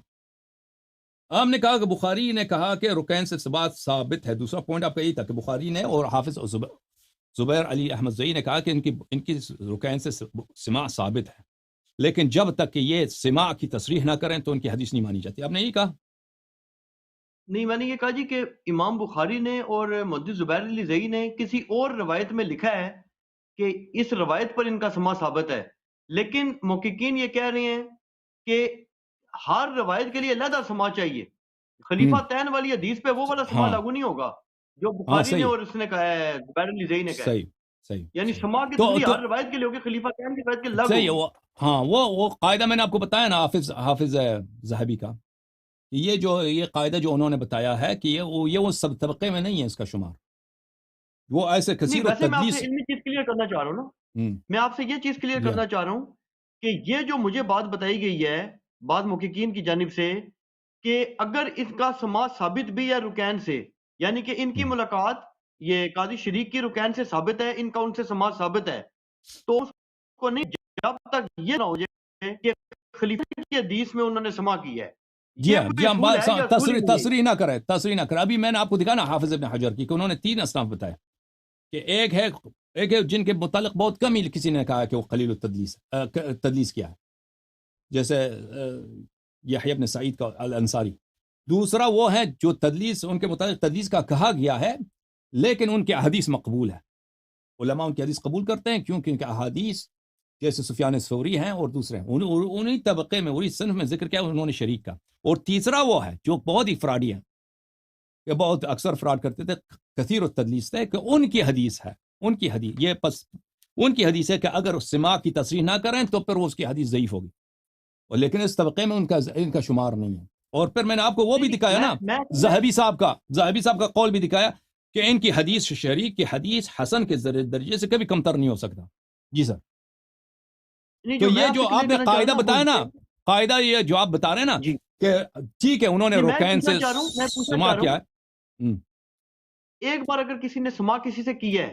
آپ نے کہا کہ بخاری نے کہا کہ رکین سے بات ثابت ہے. دوسرا پوائنٹ آپ کا یہی تھا کہ بخاری نے اور حافظ زبیر علی احمد زئی نے کہا کہ ان کی رکین سے سماع ثابت ہے، لیکن جب تک کہ یہ سماع کی تصریح نہ کریں تو ان کی حدیث نہیں مانی جاتی. آپ نے یہی کہا؟ نہیں، میں نے یہ کہا جی کہ امام بخاری نے اور محدث زبیر علی زئی نے کسی اور روایت میں لکھا ہے کہ اس روایت پر ان کا سماع ثابت ہے، لیکن محققین یہ کہہ رہے ہیں کہ ہر روایت کے لیے علیحدہ سماع چاہیے. خلیفہ تین والی حدیث پہ وہ والا سماع لاگو نہیں ہوگا جو بخاری نے اور اس نے کہا ہے، زبیر علی زئی نے کہا ہے. صحیح. یعنی سماع کی تصریح ہر روایت کے لیے ہوگی، خلیفہ تین کی روایت کے لاگو صحیح. ہوگی. ہاں، وہ قاعدہ میں نے آپ کو بتایا نا حافظ ذہبی کا، یہ قاعدہ جو انہوں نے بتایا ہے کہ یہ وہ سب طبقے میں نہیں ہے اس کا شمار. وہ ایسے کثیر ویسے میں آپ تدلیس. سے علمی چیز کلیئر کرنا چاہ رہا ہوں نا، میں آپ سے یہ چیز کلیئر کرنا چاہ رہا ہوں کہ یہ جو مجھے بات بتائی گئی ہے بعض محققین کی جانب سے کہ اگر اس کا سماع ثابت بھی ہے رکین سے، یعنی کہ ان کی ملاقات یہ قاضی شریک کی رکین سے ثابت ہے، ان کا ان سے سماع ثابت ہے، تو اس کو نہیں جب تک یہ نہ ہو جائے کہ خلیفہ کی حدیث میں انہوں نے سماع کی ہے. جی یہ ہاں کوئی جی ہاں، اصول ہے یا اصول ہی نہیں ہے؟ تصریح نہ کرے. ابھی میں نے آپ کو دکھا نا حافظ ابن حجر کی کہ انہوں نے 3 اصناف بتائے کہ ایک ہے جن کے متعلق بہت کم ہی کسی نے کہا کہ وہ قلیل تدلیس کیا ہے، جیسے یحییٰ ابن سعید کا الانصاری. دوسرا وہ ہے جو تدلیس ان کے متعلق تدلیس کا کہا گیا ہے لیکن ان کے احادیث مقبول ہے، علماء ان کی حدیث قبول کرتے ہیں کیونکہ ان کے احادیث جیسے سفیان ثوری ہیں اور دوسرے ہیں انہی طبقے میں انہی صنف میں ذکر کیا انہوں نے شریک کا. اور تیسرا وہ ہے جو بہت ہی فراڈی ہے کہ بہت اکثر فراڈ کرتے تھے، کثیر التدلیس تھے، کہ ان کی حدیث ہے، ان کی حدیث یہ پس ان کی حدیث ہے کہ اگر سماع کی تصریح نہ کریں تو پھر وہ اس کی حدیث ضعیف ہوگی، اور لیکن اس طبقے میں ان کا شمار نہیں ہے. اور پھر میں نے آپ کو وہ بھی دکھایا نا ذہبی صاحب کا قول بھی دکھایا کہ ان کی حدیث شریک کی حدیث حسن کے درجے سے کبھی کمتر نہیں ہو سکتا. جی سر. نہیں، تو میں یہ آپ جو سے آپ clear نے کرنا چاہ قاعدہ رہا ہوں بتایا نا، وہ قاعدہ یہ جو آپ بتا رہے ہیں نا جی کہ ٹھیک ہے انہوں نے جی میں رکین پوچھنا سے چاہ رہا ہوں میں پوچھنا سما چاہ رہا کیا ہوں ہے. ایک بار اگر کسی نے سما کسی سے کی ہے،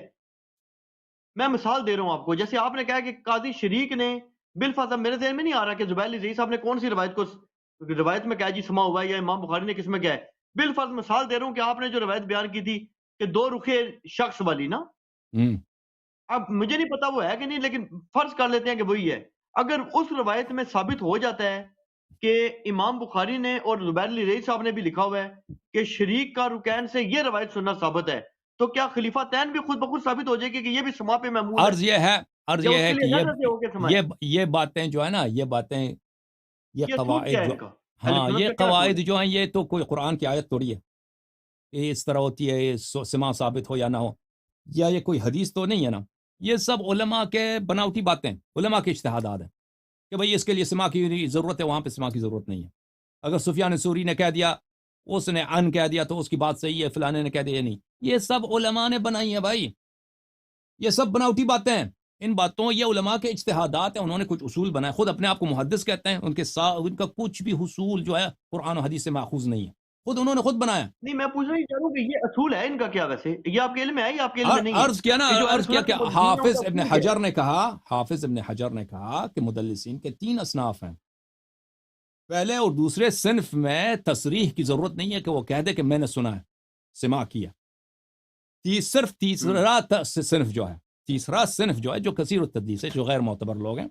میں مثال دے رہا ہوں آپ کو، جیسے آپ نے کہا کہ قاضی شریک نے بالفاظ، میرے ذہن میں نہیں آ رہا کہ زبیر علی صاحب نے کون سی روایت میں کہا جی سما ہوا ہے، یا امام بخاری نے کس میں کہا ہے. بالفاظ مثال دے رہا ہوں کہ آپ نے جو روایت بیان کی تھی کہ 2 رخے شخص والی نا، ہم، اب مجھے نہیں پتا وہ ہے کہ نہیں، لیکن فرض کر لیتے ہیں کہ وہی ہے. اگر اس روایت میں ثابت ہو جاتا ہے کہ امام بخاری نے اور زبیر علی رئی صاحب نے بھی لکھا ہوا ہے کہ شریک کا رکین سے یہ روایت سننا ثابت ہے، تو کیا خلیفہ تین بھی خود بخود ثابت ہو جائے گی کہ یہ بھی سما پہ محمول ہے، عرض یہ یا اس ہے کے کہ لیے الگ سے ہو کے سما ہے؟ یہ باتیں جو ہے نا، یہ باتیں، یہ یہ اصول کیا قواعد ہے جو، ان کا؟ اہل ہاں سنت یہ کا کیا اصول قواعد ہے؟ جو ہیں یہ تو کوئی قرآن کی آیت تھوڑی ہے یہ اس طرح ہوتی ہے، یہ سما ثابت ہو یا نہ ہو، یا یہ کوئی حدیث تو نہیں ہے نا. یہ سب علماء کے بناوٹی باتیں، علماء کے اجتہادات ہیں کہ بھئی اس کے لیے سما کی ضرورت ہے، وہاں پہ سما کی ضرورت نہیں ہے. اگر سفیان ثوری نے کہہ دیا، اس نے ان کہہ دیا تو اس کی بات صحیح ہے، فلانے نے کہہ دیا نہیں. یہ سب علماء نے بنائی ہیں بھائی، یہ سب بناوٹی باتیں ہیں. ان باتوں یہ علماء کے اجتہادات ہیں، انہوں نے کچھ اصول بنائے، خود اپنے آپ کو محدث کہتے ہیں، ان کا کچھ بھی حصول جو ہے قرآن و حدیث سے ماخوذ نہیں ہے، خود انہوں نے خود بنایا. نہیں، میں پوچھنا ہی چاہ رہا ہوں کہ یہ اصول ہے ان کا کیا؟ ویسے یہ آپ کے علم میں ہے یا آپ کے علم میں نہیں ہے؟ یہ جو اہل عرض کیا سنت کہ کے مدلسین ہیں ان حافظ کا ابن اصول کیا ہے؟ حجر نے کہا کہ مدلسین کے 3 اصناف ہیں. پہلے اور دوسرے صنف میں تصریح کی ضرورت نہیں ہے کہ وہ کہہ دے کہ میں نے سنا ہے، سماع کیا. صرف تیسرا صنف جو ہے جو کثیر التدلیس ہے، جو غیر معتبر لوگ ہیں،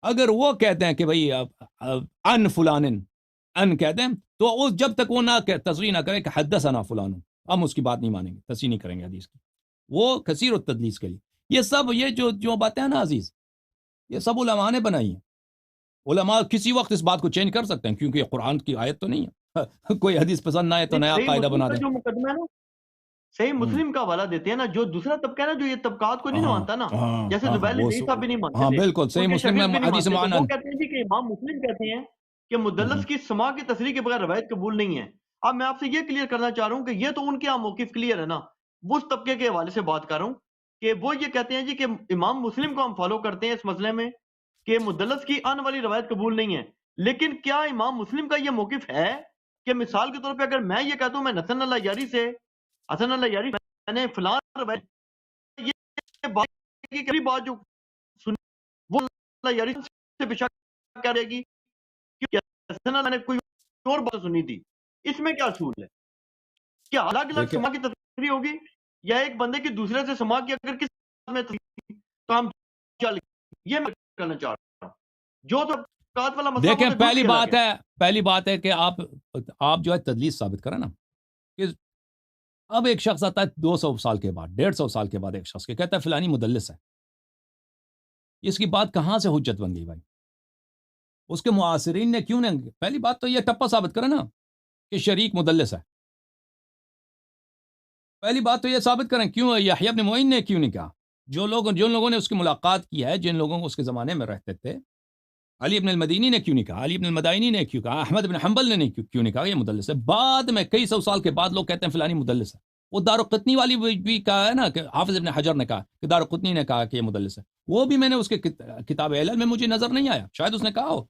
اگر وہ کہتے ہیں کہ بھئی ان فلان ان کہتے ہیں، تو وہ جب تک وہ تصریح نہ کرے کہ حدثنا فلان، ہم اس کی بات نہیں مانیں گے، تصریح نہیں کریں گے حدیث کی. وہ کثیر التدلیس کے لیے یہ جو باتیں ہیں نا عزیز، یہ سب علماء نے بنائی ہیں. علماء کسی وقت اس بات کو چینج کر سکتے ہیں کیونکہ یہ قرآن کی آیت تو نہیں ہے. کوئی حدیث پسند نہ آئے تو نیا صحیح قاعدہ مسلم بنا کا دیں. جو مقدمہ ہے نا، صحیح مسلم کا حوالہ دیتے ہیں نا، جو دوسرا طبقہ ہے نا جو یہ طبقات کو نہیں مانتا نا، جیسے زبیر علی رئی صاحب بھی نہیں مانتے ہاں تھے، بالکل صحیح ان کے مسلم شاگرد میں بھی نہیں حدیث مانتے، تو معانن. وہ کہتے ہیں جی کہ امام مسلم کہتے ہیں کہ مدلس کی سما کی تصریح کے بغیر روایت قبول نہیں ہے. اب میں آپ سے یہ کلیئر کرنا چاہ رہا ہوں کہ یہ تو ان کے موقف کلیئر ہے نا، وہ اس طبقے کے حوالے سے بات کر رہا ہوں کہ وہ یہ کہتے ہیں جی کہ امام مسلم کو ہم فالو کرتے ہیں اس مسئلے میں کہ مدلس کی ان والی روایت قبول نہیں ہے. لیکن کیا امام مسلم کا یہ موقف ہے کہ مثال کے طور پہ اگر میں یہ کہتا ہوں میں حسن اللہ یاری سے میں نے فلان روایت، یہ بات جو سنی وہ اللہ یاری سے بے شک کہہ رہے گی کہ حسن اللہ نے کوئی اور بات سنی تھی. اس میں کیا اصول ہے؟ کیا الگ الگ دیکھیں سما کی تصریح ہوگی، یا ایک بندے کی دوسرے سے سما کی اگر کس میں کام چل، یہ میں کرنا چاہ رہا ہوں. جو تو اوقات والا مسئلہ وہ دیکھیں تو دوسری الگ ہے. پہلی بات ہے کہ آپ جو ہے تدلیس ثابت کریں نا، کہ اب ایک شخص آتا ہے 200 سال کے بعد، 150 سال کے بعد ایک شخص کے کہتا ہے فلانی مدلس ہے. اس کی بات کہاں سے حجت بن گئی بھائی؟ اس کے معاصرین نے کیوں نہیں؟ پہلی بات تو یہ ٹپا ثابت کریں نا کہ شریک مدلس ہے. پہلی بات تو یہ ثابت کریں، کیوں یحییٰ ابن معین نے کیوں نہیں کہا؟ جن لوگوں نے اس کی ملاقات کی ہے، جن لوگوں کو اس کے زمانے میں رہتے تھے، علی ابن المدینی نے کیوں نہیں کہا؟ علی ابن المدائنی نے کیوں کہا؟ احمد بن حنبل نے کیوں نہیں کہا یہ مدلس ہے؟ بعد میں کئی 100 سال کے بعد لوگ کہتے ہیں فلانی مدلس ہے. وہ دارقطنی والی بھی کہا ہے نا کہ حافظ ابن حجر نے کہا کہ دارقطنی نے کہا کہ یہ مدلس ہے. وہ بھی میں نے اس کے کتاب علل میں مجھے نظر نہیں آیا، شاید اس نے کہا ہو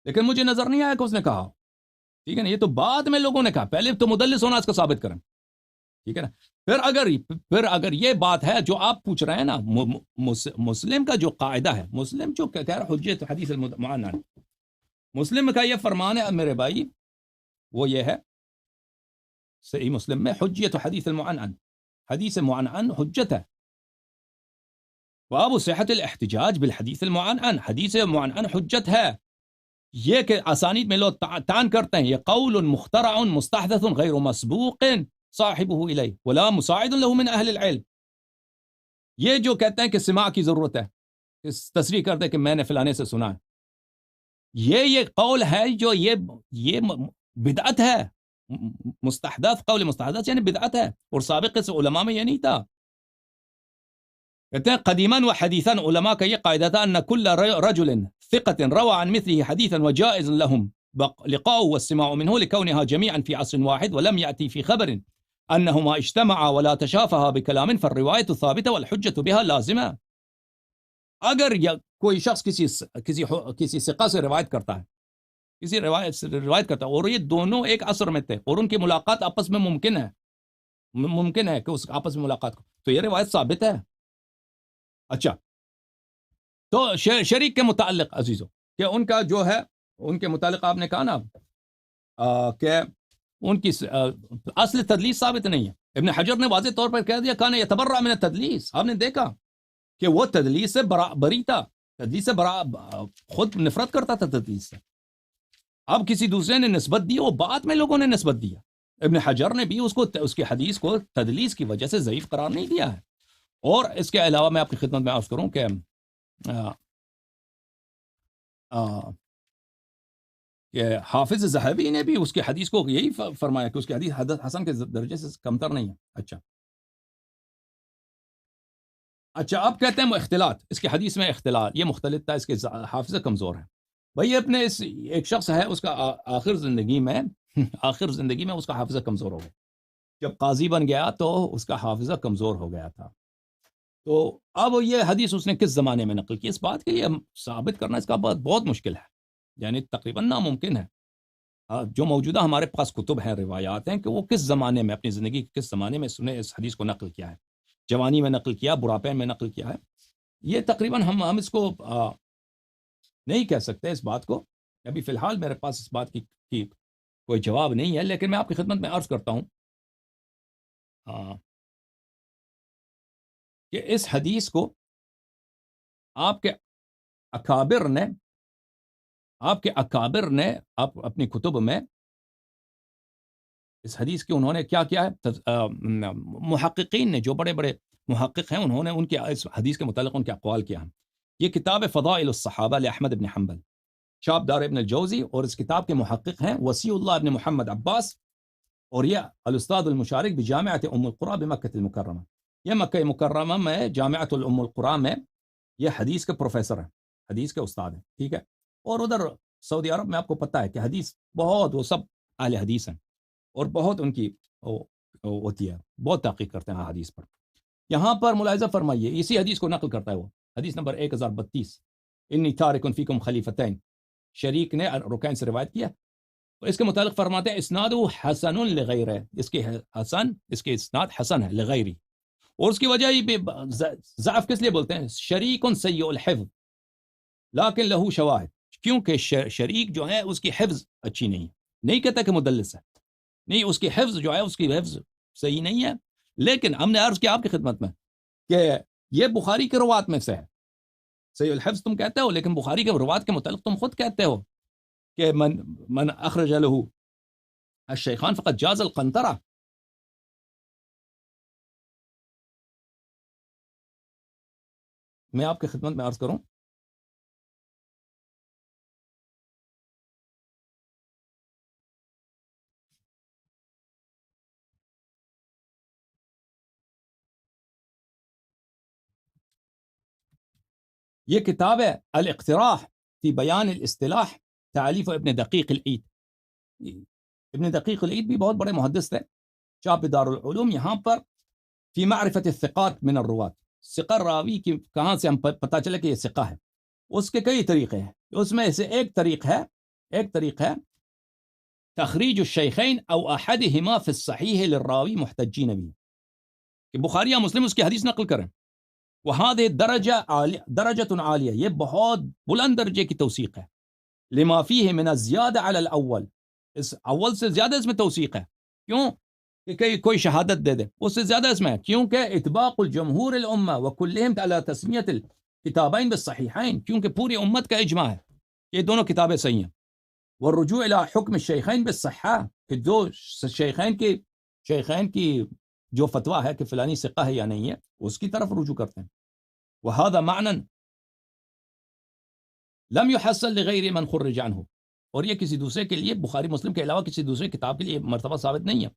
لیکن مجھے نظر نہیں آیا کہ اس نے کہا ہو. ٹھیک ہے نا، یہ تو بعد میں لوگوں نے کہا، پہلے تو مدلس ہونا اس کو ثابت کریں. ٹھیک ہے نا. پھر اگر یہ بات ہے جو آپ پوچھ رہے ہیں نا، مسلم کا جو قاعدہ ہے، مسلم جو کہہ رہا حجت حدیث المعنن، مسلم کا یہ فرمان ہے میرے بھائی وہ یہ ہے صحیح مسلم میں حجیت حدیث المعنعن، حدیث معنعن حجت ہے. باب صحت الاحتجاج بالحدیث المعنعن، حدیث معنعن حجت ہے. یہ کہ اسانید میں لوگ تعان کرتے ہیں یہ قول مخترع مستحدث غیر مسبوق صاحبہ الیہ ولا مساعد له من اہل العلم. یہ جو کہتے ہیں کہ سماع کی ضرورت ہے، تصریح کرتے ہیں کہ میں نے فلانے سے سنا ہے، یہ قول ہے جو یہ بدعت ہے. مستحدث، قول مستحدث یعنی بدعت ہے، اور سابق سے علماء میں یہ نہیں تھا. کہتے ہیں قدیما و حدیثا علماء کا یہ قاعدہ تھا ان كل رجل ثقة روى عن مثله حديثا وجائز لهم لقاؤه والسماع منه لكونها جميعا في عصر واحد ولم يأتي في خبر انهما اجتمعا ولا تشافها بكلام فالرواية ثابتة والحجة بها لازمة. اگر کوئی شخص کسی ثقہ سے روایت کرتا ہے، کسی روایت کرتا ہے اور یہ دونوں ایک عصر میں تھے اور ان کی ملاقات آپس میں ممکن ہے کہ اس آپس میں ملاقات تو یہ روایت ثابت ہے. اچھا، تو شریک کے متعلق عزیزوں کہ ان کا جو ہے ان کے متعلق آپ نے کہا نا کہ ان کی اصل تدلیس ثابت نہیں ہے. ابن حجر نے واضح طور پر کہہ دیا کان یتبرأ من التدلیس. آپ نے دیکھا کہ وہ تدلیس سے بری تھا، تدلیس سے خود نفرت کرتا تھا تدلیس سے. اب کسی دوسرے نے نسبت دی، وہ بعد میں لوگوں نے نسبت دیا. ابن حجر نے بھی اس کی حدیث کو تدلیس کی وجہ سے ضعیف قرار نہیں دیا ہے. اور اس کے علاوہ میں آپ کی خدمت میں عرض کروں کہ حافظ ذہبی نے بھی اس کی حدیث کو یہی فرمایا کہ اس کی حدیث حسن کے درجے سے کمتر نہیں ہے. اچھا آپ کہتے ہیں وہ اختلاط، اس کی حدیث میں اختلاط، یہ مختلط تھا، اس کے حافظہ کمزور ہے. بھائی اپنے ایک شخص ہے اس کا آخر زندگی میں اس کا حافظہ کمزور ہو گیا. جب قاضی بن گیا تو اس کا حافظہ کمزور ہو گیا تھا. تو اب یہ حدیث اس نے کس زمانے میں نقل کی، اس بات کے لیے ثابت کرنا اس کا بہت مشکل ہے، یعنی تقریباً ناممکن ہے. جو موجودہ ہمارے پاس کتب ہیں، روایات ہیں کہ وہ کس زمانے میں، اپنی زندگی کے کس زمانے میں اس نے اس حدیث کو نقل کیا ہے. جوانی میں نقل کیا، بڑھاپے میں نقل کیا ہے. یہ تقریباً ہم اس کو نہیں کہہ سکتے اس بات کو. ابھی فی الحال میرے پاس اس بات کی کوئی جواب نہیں ہے، لیکن میں آپ کی خدمت میں عرض کرتا ہوں کہ اس حدیث کو آپ کے اکابر نے اپنی کتب میں اس حدیث کے انہوں نے کیا ہے، محققین نے، جو بڑے بڑے محقق ہیں، انہوں نے ان کے اس حدیث کے متعلق ان کے اقوال کیا ہیں. یہ کتاب فضائل الصحابہ لأحمد بن حنبل، شاپ دار ابن الجوزی، اور اس کتاب کے محقق ہیں وسیع اللہ ابن محمد عباس، اور یہ الاستاذ المشارک بجامعۃ ام القری بمکہ المکرمہ. یہ مکہ مکرمہ میں جامعۃ الام القری میں یہ حدیث کے پروفیسر ہیں، حدیث کے استاد ہیں. ٹھیک ہے. اور ادھر سعودی عرب میں آپ کو پتہ ہے کہ حدیث بہت، وہ سب اہل حدیث ہیں اور بہت ان کی ہوتی ہے، بہت تحقیق کرتے ہیں حدیث پر. یہاں پر ملاحظہ فرمائیے، اسی حدیث کو نقل کرتا ہے وہ حدیث نمبر 1032، انی تارک فیکم خلیفتین. شریک نے رکین سے روایت کیا، اور اس کے متعلق فرماتے ہیں اسناد حسن لغیر، اس کے اسناد حسن ہے لغیری. اور اس کی وجہ ضعف کس لیے بولتے ہیں؟ شریک سیء الحفظ لیکن لہو شواہد، کیونکہ شریک جو ہے اس کی حفظ اچھی نہیں کہتا کہ مدلس ہے، نہیں، اس کی حفظ جو ہے اس کی حفظ صحیح نہیں ہے. لیکن ہم نے عرض کیا آپ کی خدمت میں کہ یہ بخاری کے روات میں سے ہے. صحیح الحفظ تم کہتے ہو، لیکن بخاری کے روات کے متعلق تم خود کہتے ہو کہ من اخرج له الشیخان فقد جاز القنطرہ. میں آپ کی خدمت میں عرض کروں، یہ کتاب ہے الاقتراح فی بیان الاصطلاح تعلیف ابن دقیق العید. ابن دقیق العید بھی بہت بڑے محدث تھے، چاپ دار العلوم. یہاں پر فی معرفت الثقات من الروات، ثقہ راوی کی کہاں سے ہم پتہ چلے کہ یہ ثقہ ہے. اس کے کئی طریقے ہیں، اس میں سے ایک طریق ہے تخریج الشیخین او احدہما فی الصحیح للراوی محتجین بھی، کہ بخاری یا مسلم اس کی حدیث نقل کریں. وهذه درجة عالیہ، یہ بہت بلند درجے کی توثیق ہے. لما فیہ من الزیادہ علی الاول، اس اول سے زیادہ اس میں توثیق ہے. کیوں کہ کوئی شہادت دے دے اس سے زیادہ اس میں ہے, کیونکہ اطباق الجمہور الامہ وکلہم علی تسمیت الکتابین بالصحیحین, کیونکہ پوری امت کا اجماع ہے کہ یہ دونوں کتابیں صحیح ہیں. والرجوع الی حکم الشیخین بالصحہ, کہ جو شیخین کی جو فتویٰ ہے کہ فلانی ثقہ ہے یا نہیں ہے اس کی طرف رجوع کرتے ہیں. وهذا معنی لم يحصل لغیر من خرج عنه, اور یہ کسی دوسرے کے لیے بخاری مسلم کے علاوہ کسی دوسرے کتاب کے لیے مرتبہ ثابت نہیں ہے.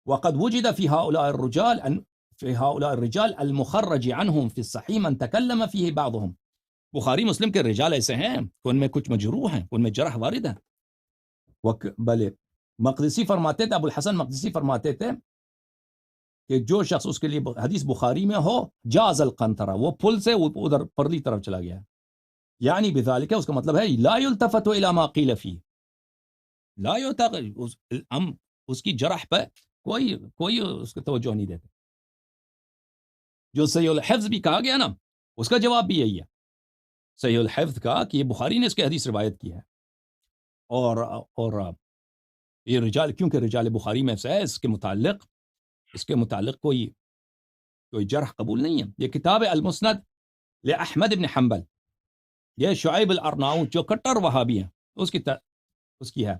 وقد وجد في هؤلاء الرجال المخرج عنهم في الصحيح من تكلم فيه بعضهم. بخاری مسلم کے رجال ایسے ہیں کہ ان میں کچھ مجروح ہیں, ان میں جرح وارد ہے. بلے مقدسی فرماتے تھے, ابو الحسن مقدسی فرماتے تھے کہ جو شخص اس کے لیے حدیث بخاری میں ہو جاز القنطرہ, وہ پل سے ادھر پرلی طرف چلا گیا. یعنی بذالک اس کا مطلب ہے لا یلتفت الی ما قیل فیہ, لا یلتفت, اس کی جرح پہ کوئی اس کو توجہ نہیں دیتے. جو صحیح الحفظ بھی کہا گیا نا اس کا جواب بھی یہی ہے. صحیح الحفظ کا کہ یہ بخاری نے اس کے حدیث روایت کی ہے, اور یہ رجال کیونکہ رجال بخاری میں سے ہے, اس کے متعلق کوئی جرح قبول نہیں ہے. یہ کتاب المسند لأحمد بن حنبل, یہ شعیب الارناؤوط جو کٹر وہابی ہیں اس کی ہے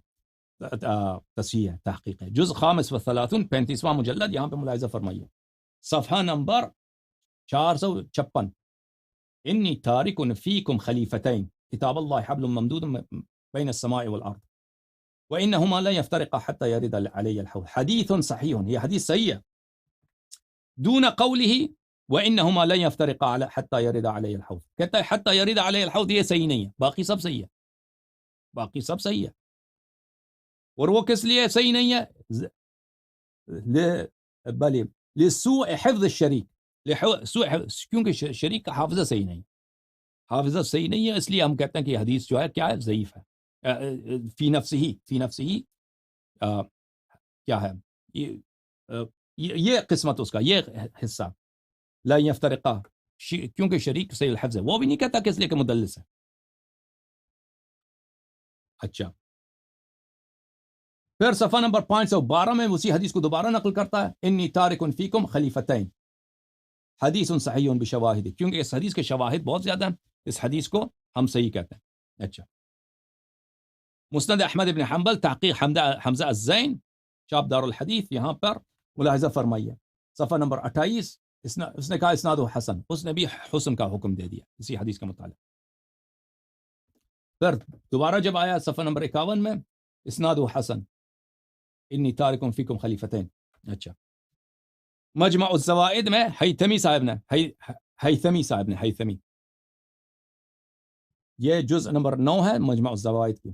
تصحیح ہے, تحقیق ہے. جز خامس و 35واں مجلد, یہاں پہ ملاحظہ فرمائیے صفحہ نمبر 456. انی تارک فیکم خلیفتین کتاب اللہ حبل ممدود بین السماء والارض وانہما لا یفترقا حتی یرد علی الحوض. حدیث صحیح, یہ حدیث صحیح ہے. دون قوله وانہما لا یفترقا حتی یرد علی الحوض, کہتا ہے حتی یرد علی الحوض یہ صحیح نہیں ہے, باقی سب صحیح ہے, باقی سب صحیح ہے. اور وہ کس لیے صحیح نہیں ہے؟ بلے لسوء حفظ الشریک, کیونکہ شریک کا حافظہ صحیح نہیں, حافظہ صحیح نہیں ہے, اس لیے ہم کہتے ہیں کہ یہ حدیث جو ہے کیا ہے, ضعیف ہے. فی نفسہ کیا ہے یہ قسمت اس کا, یہ حصہ لا یفترقا, کیونکہ شریک صحیح الحفظ ہے. وہ بھی نہیں کہتا کہ اس لیے کہ مدلس ہے. اچھا, پھر صفحہ نمبر 512 میں اسی حدیث کو دوبارہ نقل کرتا ہے, انی تارک فیکم خلیفتین حدیث صحیح بشواہد, کیونکہ اس حدیث کے شواہد بہت زیادہ ہیں, اس حدیث کو ہم صحیح کہتے ہیں. اچھا, مسند احمد بن حنبل تحقیق حمزہ الزین شاب دار الحدیث, یہاں پر ملاحظہ فرمائیے صفحہ نمبر 28, اس نے کہا اسناد حسن, اس نے بھی حسن کا حکم دے دیا اسی حدیث کے متعلق. پھر دوبارہ جب آیا صفحہ نمبر 51 میں اسناد حسن انی تارک فیکم خلیفتین. اچھا, مجمع الزوائد میں حیثمی صاحب نے یہ جزء نمبر 9 ہے مجمع الزوائد کی.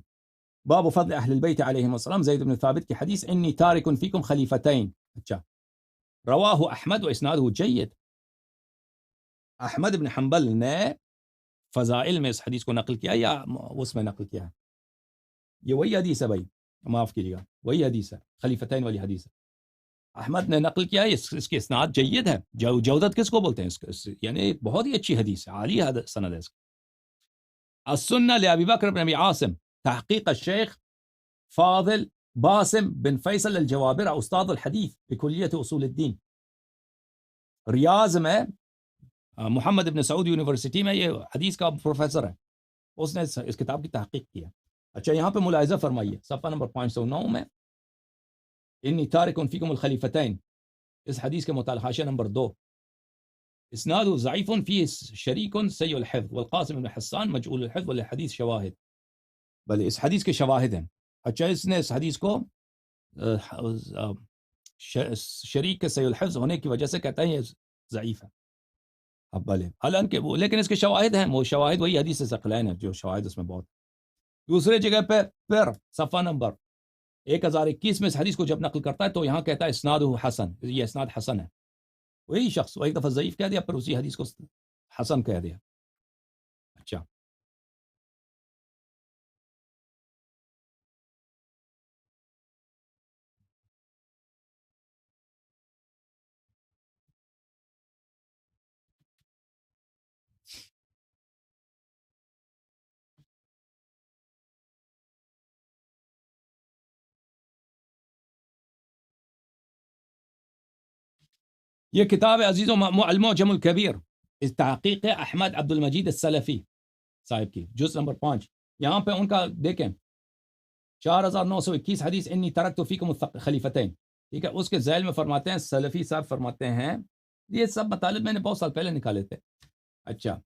باب فضل اہل البیت علیہم السلام, زید بن ثابت کی حدیث انی تارک فیکم خلیفتین. اچھا, رواہ احمد و اسنادہ جید. احمد بن حنبل نے فضائل میں اس حدیث کو نقل کیا یا اس میں نقل کیا ہے؟ یہ وہی حدیث ہے بھائی, معاف کیجیے گا, وہی حدیث ہے, خلیفتین والی حدیث ہے. احمد نے نقل کیا ہے, اس کے اسناد جید ہے. جودت کس کو بولتے ہیں؟ یعنی بہت ہی اچھی حدیث ہے, عالی سند ہے اس کا. السنہ لابی بکر بن ابی عاصم تحقیق الشیخ فاضل باسم بن فیصل الجوابر استاد الحدیث بکلیت اصول الدین. ریاض میں محمد ابن سعود یونیورسٹی میں یہ حدیث کا پروفیسر ہے, اس نے اس کتاب کی تحقیق کیا. اچھا, یہاں پہ ملاحظہ فرمائیے صفحہ نمبر 509 میں انی تارک فیکم الخلیفتین, اس حدیث کے متعلق حاشیہ نمبر 2, اسناد ضعیف فی شریک سیء الحفظ والقاسم بن حسان مجعول الحفظ والحدیث شواہد. بلے اس حدیث کے شواہد ہیں. اچھا, اس نے اس حدیث کو شریک کے سیء الحفظ ہونے کی وجہ سے کہتا ہے یہ ضعیف ہے. اب بھلے حالانکہ وہ, لیکن اس کے شواہد ہیں, وہ شواہد وہی حدیث ثقلین ہے, جو شواہد اس میں بہت. دوسرے جگہ پہ پھر صفحہ نمبر 1021 میں اس حدیث کو جب نقل کرتا ہے تو یہاں کہتا ہے اسناد حسن, یہ اسناد حسن ہے. وہی شخص وہ ایک دفعہ ضعیف کہہ دیا, پھر اسی حدیث کو حسن کہہ دیا. اچھا, یہ کتاب ہے عزیزوں المعجم الکبیر، اس تحقیق احمد عبد المجید السلفی صاحب کی، جز نمبر 5۔ یہاں پہ ان کا دیکھیں 4921 حدیث انی ترکت فیکم خلیفتین، ٹھیک ہے، اس کے ذیل میں فرماتے ہیں سلفی صاحب فرماتے ہیں، یہ سب مطالب میں نے بہت سال پہلے نکالے تھے۔ اچھا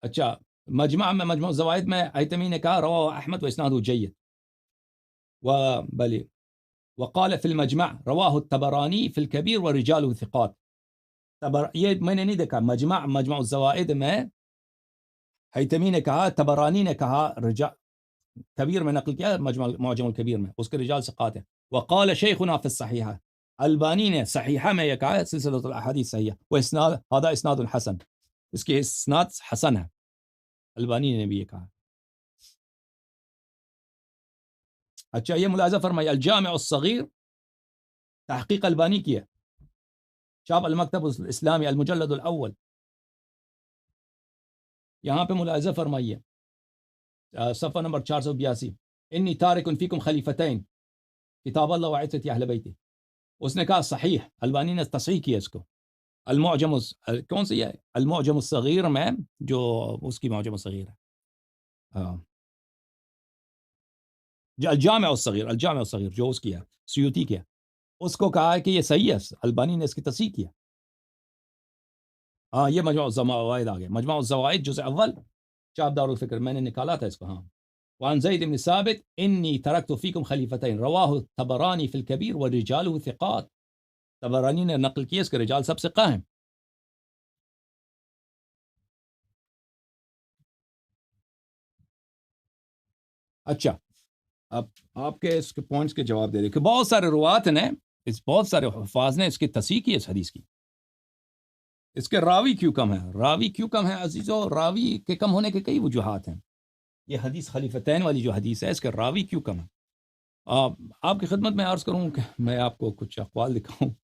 اچھا مجمع الزوائد میں ایتمی نے کہا رواہ احمد و اسناد جید، بلی وقال فی المجمع رواہ الطبرانی فی الکبیر ورجال ثقات۔ یہ میں نے نہیں دیکھا، مجمع الزوائد میں حیتمی نے کہا، طبرانی نے کہا، کبیر میں نقل کیا، معجم الکبیر میں اس کے رجال ثقات ہیں۔ وقال شیخنا فی الصحیحہ، البانی نے صحیحہ میں یہ کہا ہے سلسلۃ الاحادیث صحیحہ، واسناد هذا اسناد حسن، اس کے اسناد حسن ہے، البانی نے بھی یہ کہا۔ اچھا یہ ملاحظہ فرمائیے، الجامع الصغیر تحقیق البانی کی ہے، شاب المکتب الاسلامی المجلد الاول، یہاں پہ ملاحظہ فرمائیے صفحہ نمبر 482، انی تارک فیکم خلیفتین کتاب اللہ وعزت اہل بیتی، اس نے کہا صحیح، البانی نے تصحیح کیا اس کو۔ المعجم کون سی ہے؟ المعجم الصغیر میں، جو اس کی معجم الصغیر ہے، الجامع الصغیر جو اس کی ہے، سیوطی کی ہے، اس کو کہا ہے کہ یہ صحیح ہے، البانی نے اس کی تصحیح کیا۔ ہاں یہ مجموع الزوائد آ گیا، مجموع الزوائد جزء اول، شاب دار الفکر، میں نے نکالا تھا اس کو۔ ہاں وعن زید بن ثابت انی ترکت فیکم خلیفتین رواہ الطبرانی فی الکبیر ورجالہ ثقات، طبرانی نے نقل کیا، اس کے رجال سب ثقہ ہیں۔ اچھا اب آپ کے اس کے پوائنٹس کے جواب دے دیں کہ بہت سارے روات نے، بہت سارے حفاظ نے اس کی تصحیح کی اس حدیث کی۔ اس کے راوی کیوں کم ہے؟ راوی کیوں کم ہے عزیزو؟ راوی کے کم ہونے کے کئی وجوہات ہیں۔ یہ حدیث خلیفتین والی جو حدیث ہے، اس کے راوی کیوں کم ہے؟ آپ کی خدمت میں عرض کروں کہ میں آپ کو کچھ اقوال دکھاؤں۔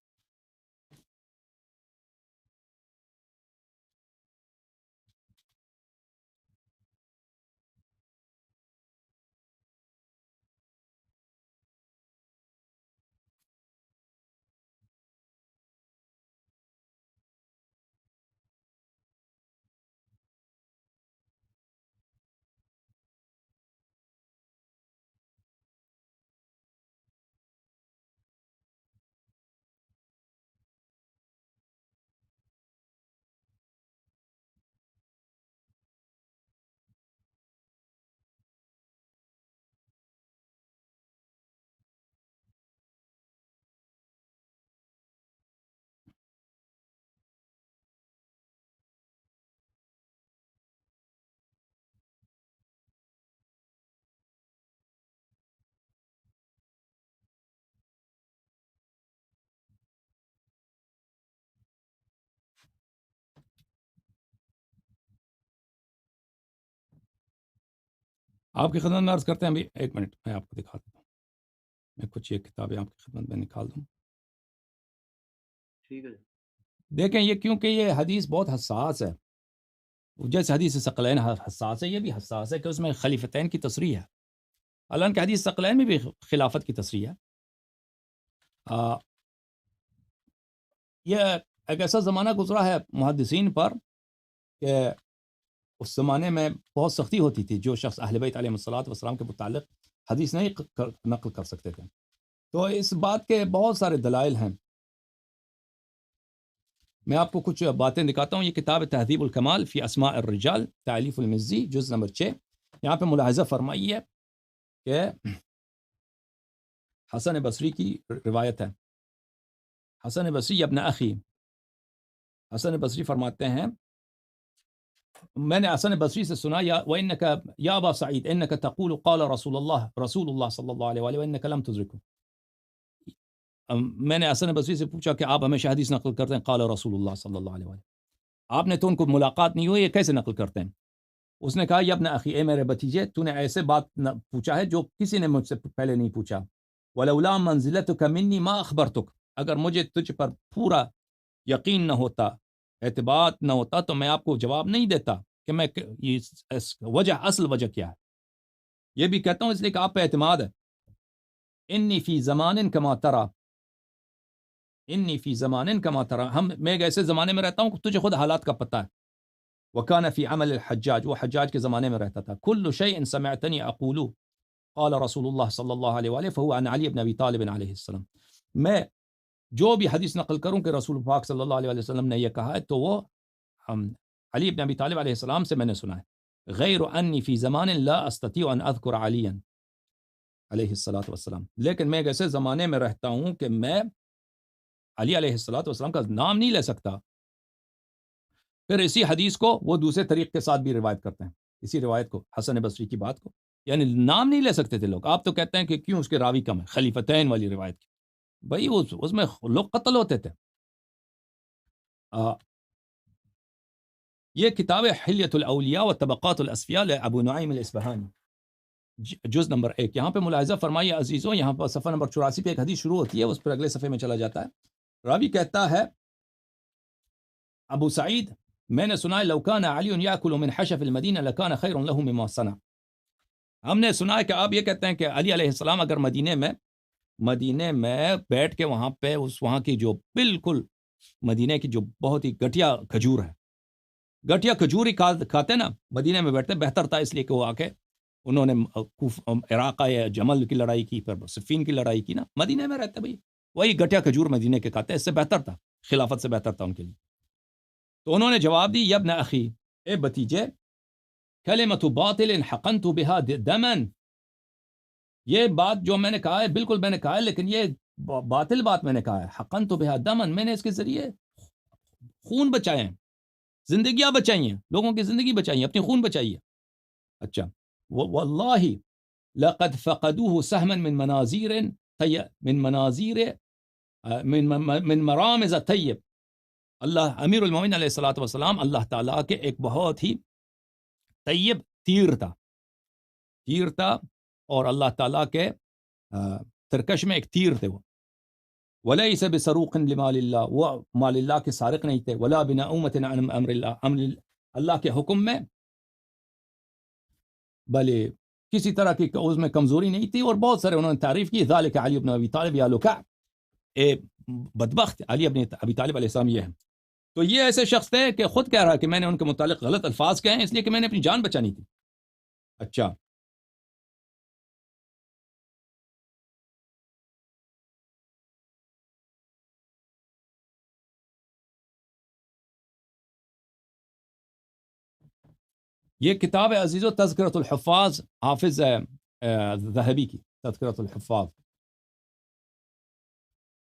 آپ کی خدمت میں عرض کرتے ہیں ابھی ایک منٹ میں آپ کو دکھا دیتا ہوں، میں کچھ یہ کتابیں آپ کی خدمت میں نکال دوں۔ ٹھیک ہے دیکھیں یہ کیونکہ یہ حدیث بہت حساس ہے، جیسے حدیث ثقلین حساس ہے، یہ بھی حساس ہے کہ اس میں خلیفتین کی تصریح ہے، حالانکہ حدیث ثقلین میں بھی خلافت کی تصریح ہے۔ یہ ایک ایسا زمانہ گزرا ہے محدثین پر کہ اس زمانے میں بہت سختی ہوتی تھی، جو شخص اہل بیت علیہ الصلوۃ والسلام کے متعلق حدیث نہیں نقل کر سکتے تھے۔ تو اس بات کے بہت سارے دلائل ہیں، میں آپ کو کچھ باتیں دکھاتا ہوں۔ یہ کتاب تہذیب الکمال فی اسماء الرجال تالیف المزی، جز نمبر 6۔ یہاں پہ ملاحظہ فرمائیے کہ حسن بصری کی روایت ہے، حسن بصری ابن اخی، حسن بصری فرماتے ہیں، میں نے حسن بصری سے سنا، وَإِنَّكَ يَا أَبَا سعید إِنَّكَ تَقُولُ قَالَ رسول اللہ صلی اللہ علیہ وآلہ وَإِنَّكَ لَمْ تُدْرِكُ۔ میں نے حسن بصری سے پوچھا کہ آپ ہمیشہ حدیث نقل کرتے ہیں، قال رسول اللہ صلی اللہ علیہ وآلہ، آپ نے تو ان کو ملاقات نہیں ہوئی، یہ کیسے نقل کرتے ہیں؟ اس نے کہا یا ابن اخی، اے میرے بھتیجے، تو نے ایسے بات پوچھا ہے جو کسی نے مجھ سے پہلے نہیں پوچھا۔ وَلَوْلَا مَنزِلَتُكَ مِنِّي مَا أَخْبَرْتُكَ، اگر مجھے تجھ پر پورا یقین نہ ہوتا، اعتبار نہ ہوتا، تو میں آپ کو جواب نہیں دیتا کہ میں وجہ، اصل وجہ کیا ہے۔ یہ بھی کہتا ہوں اس لیے کہ آپ پہ اعتماد ہے۔ انی فی زمان کما ترى، انی فی زمان کما ترى میں ایک ایسے زمانے میں رہتا ہوں کہ تجھے خود حالات کا پتہ ہے. وکان فی عمل الحجاج، وہ حجاج کے زمانے میں رہتا تھا. کل شیء سمعتنی اقول قال رسول اللہ صلی اللہ علیہ وآلہ فهو عن علی بن ابی طالب علیہ السلام. میں جو بھی حدیث نقل کروں کہ رسول پاک صلی اللہ علیہ وسلم نے یہ کہا ہے تو وہ علی بن ابی طالب علیہ السلام سے میں نے سنا ہے. غیر انی فی زمان لا استطيع ان اذکر علیا علیہ الصلوۃ والسلام، لیکن میں ایک ایسے زمانے میں رہتا ہوں کہ میں علی علیہ الصلوۃ والسلام کا نام نہیں لے سکتا. پھر اسی حدیث کو وہ دوسرے طریق کے ساتھ بھی روایت کرتے ہیں، اسی روایت کو، حسن بصری کی بات کو، یعنی نام نہیں لے سکتے تھے لوگ. آپ تو کہتے ہیں کہ کیوں، اس کے راوی کم ہے، خلیفتین والی روایت کی. بھائی اس میں لوگ قتل ہوتے تھے. یہ کتاب حلیۃ الاولیاء و طبقات الاسفیاء ابو نعیم الاصبہانی، جز نمبر 1. یہاں پہ ملاحظہ فرمائیے عزیزوں، یہاں پر صفحہ نمبر 84 پہ ایک حدیث شروع ہوتی ہے، اس پر اگلے صفحے میں چلا جاتا ہے. راوی کہتا ہے ابو سعید، میں نے سنا ہے لو کان علی یاکل من حشف المدینہ لکان خیر له مما صنع. ہم نے سنا ہے کہ آپ یہ کہتے ہیں کہ علی علیہ السلام اگر مدینے میں بیٹھ کے وہاں پہ وہاں کی جو بالکل مدینے کی جو بہت ہی گٹیا کھجور ہے، گٹیا کھجور ہی کھاتے نا مدینے میں بیٹھتے، بہتر تھا، اس لیے کہ وہ آ کے انہوں نے عراق یا جمل کی لڑائی کی، پھر صفین کی لڑائی کی نا، مدینے میں رہتے بھائی، وہی گٹیا کھجور مدینے کے کھاتے، اس سے بہتر تھا، خلافت سے بہتر تھا ان کے لیے. تو انہوں نے جواب دی یا ابن اخی، اے بتیجے، کلمۃ باطل حقنت بها دما، یہ بات جو میں نے کہا ہے بالکل میں نے کہا ہے، لیکن یہ باطل بات میں نے کہا ہے. حقنت بها دما، میں نے اس کے ذریعے خون بچائے ہیں، زندگیاں بچائی ہیں، لوگوں کی زندگی بچائی ہیں، اپنی خون بچائی ہے. اچھا، واللہ لقد فقدوه سهما من منازیر من مرامز طیب. اللہ امیر المومنین علیہ الصلوۃ والسلام اللہ تعالیٰ کے ایک بہت ہی طیب تیر تھا، اور اللہ تعالیٰ کے ترکش میں ایک تیر تھے وہ. ولیس بسروق لمال اللہ، وہ مال اللہ کے سارق نہیں تھے. ولا بنعومۃ عن امر اللہ، اللہ کے حکم میں بلے کسی طرح کی اس میں کمزوری نہیں تھی. اور بہت سارے انہوں نے تعریف کی، ذالک علی بن ابی طالب یا لکع، اے بدبخت علی ابن ابی طالب علیہ السلام یہ ہے. تو یہ ایسے شخص تھے کہ خود کہہ رہا کہ میں نے ان کے متعلق غلط الفاظ کہے ہیں اس لیے کہ میں نے اپنی جان بچانی تھی. اچھا، یہ کتاب ہے عزیزو تذکرۃ الحفاظ، حافظ ذہبی کی تذکرۃ الحفاظ،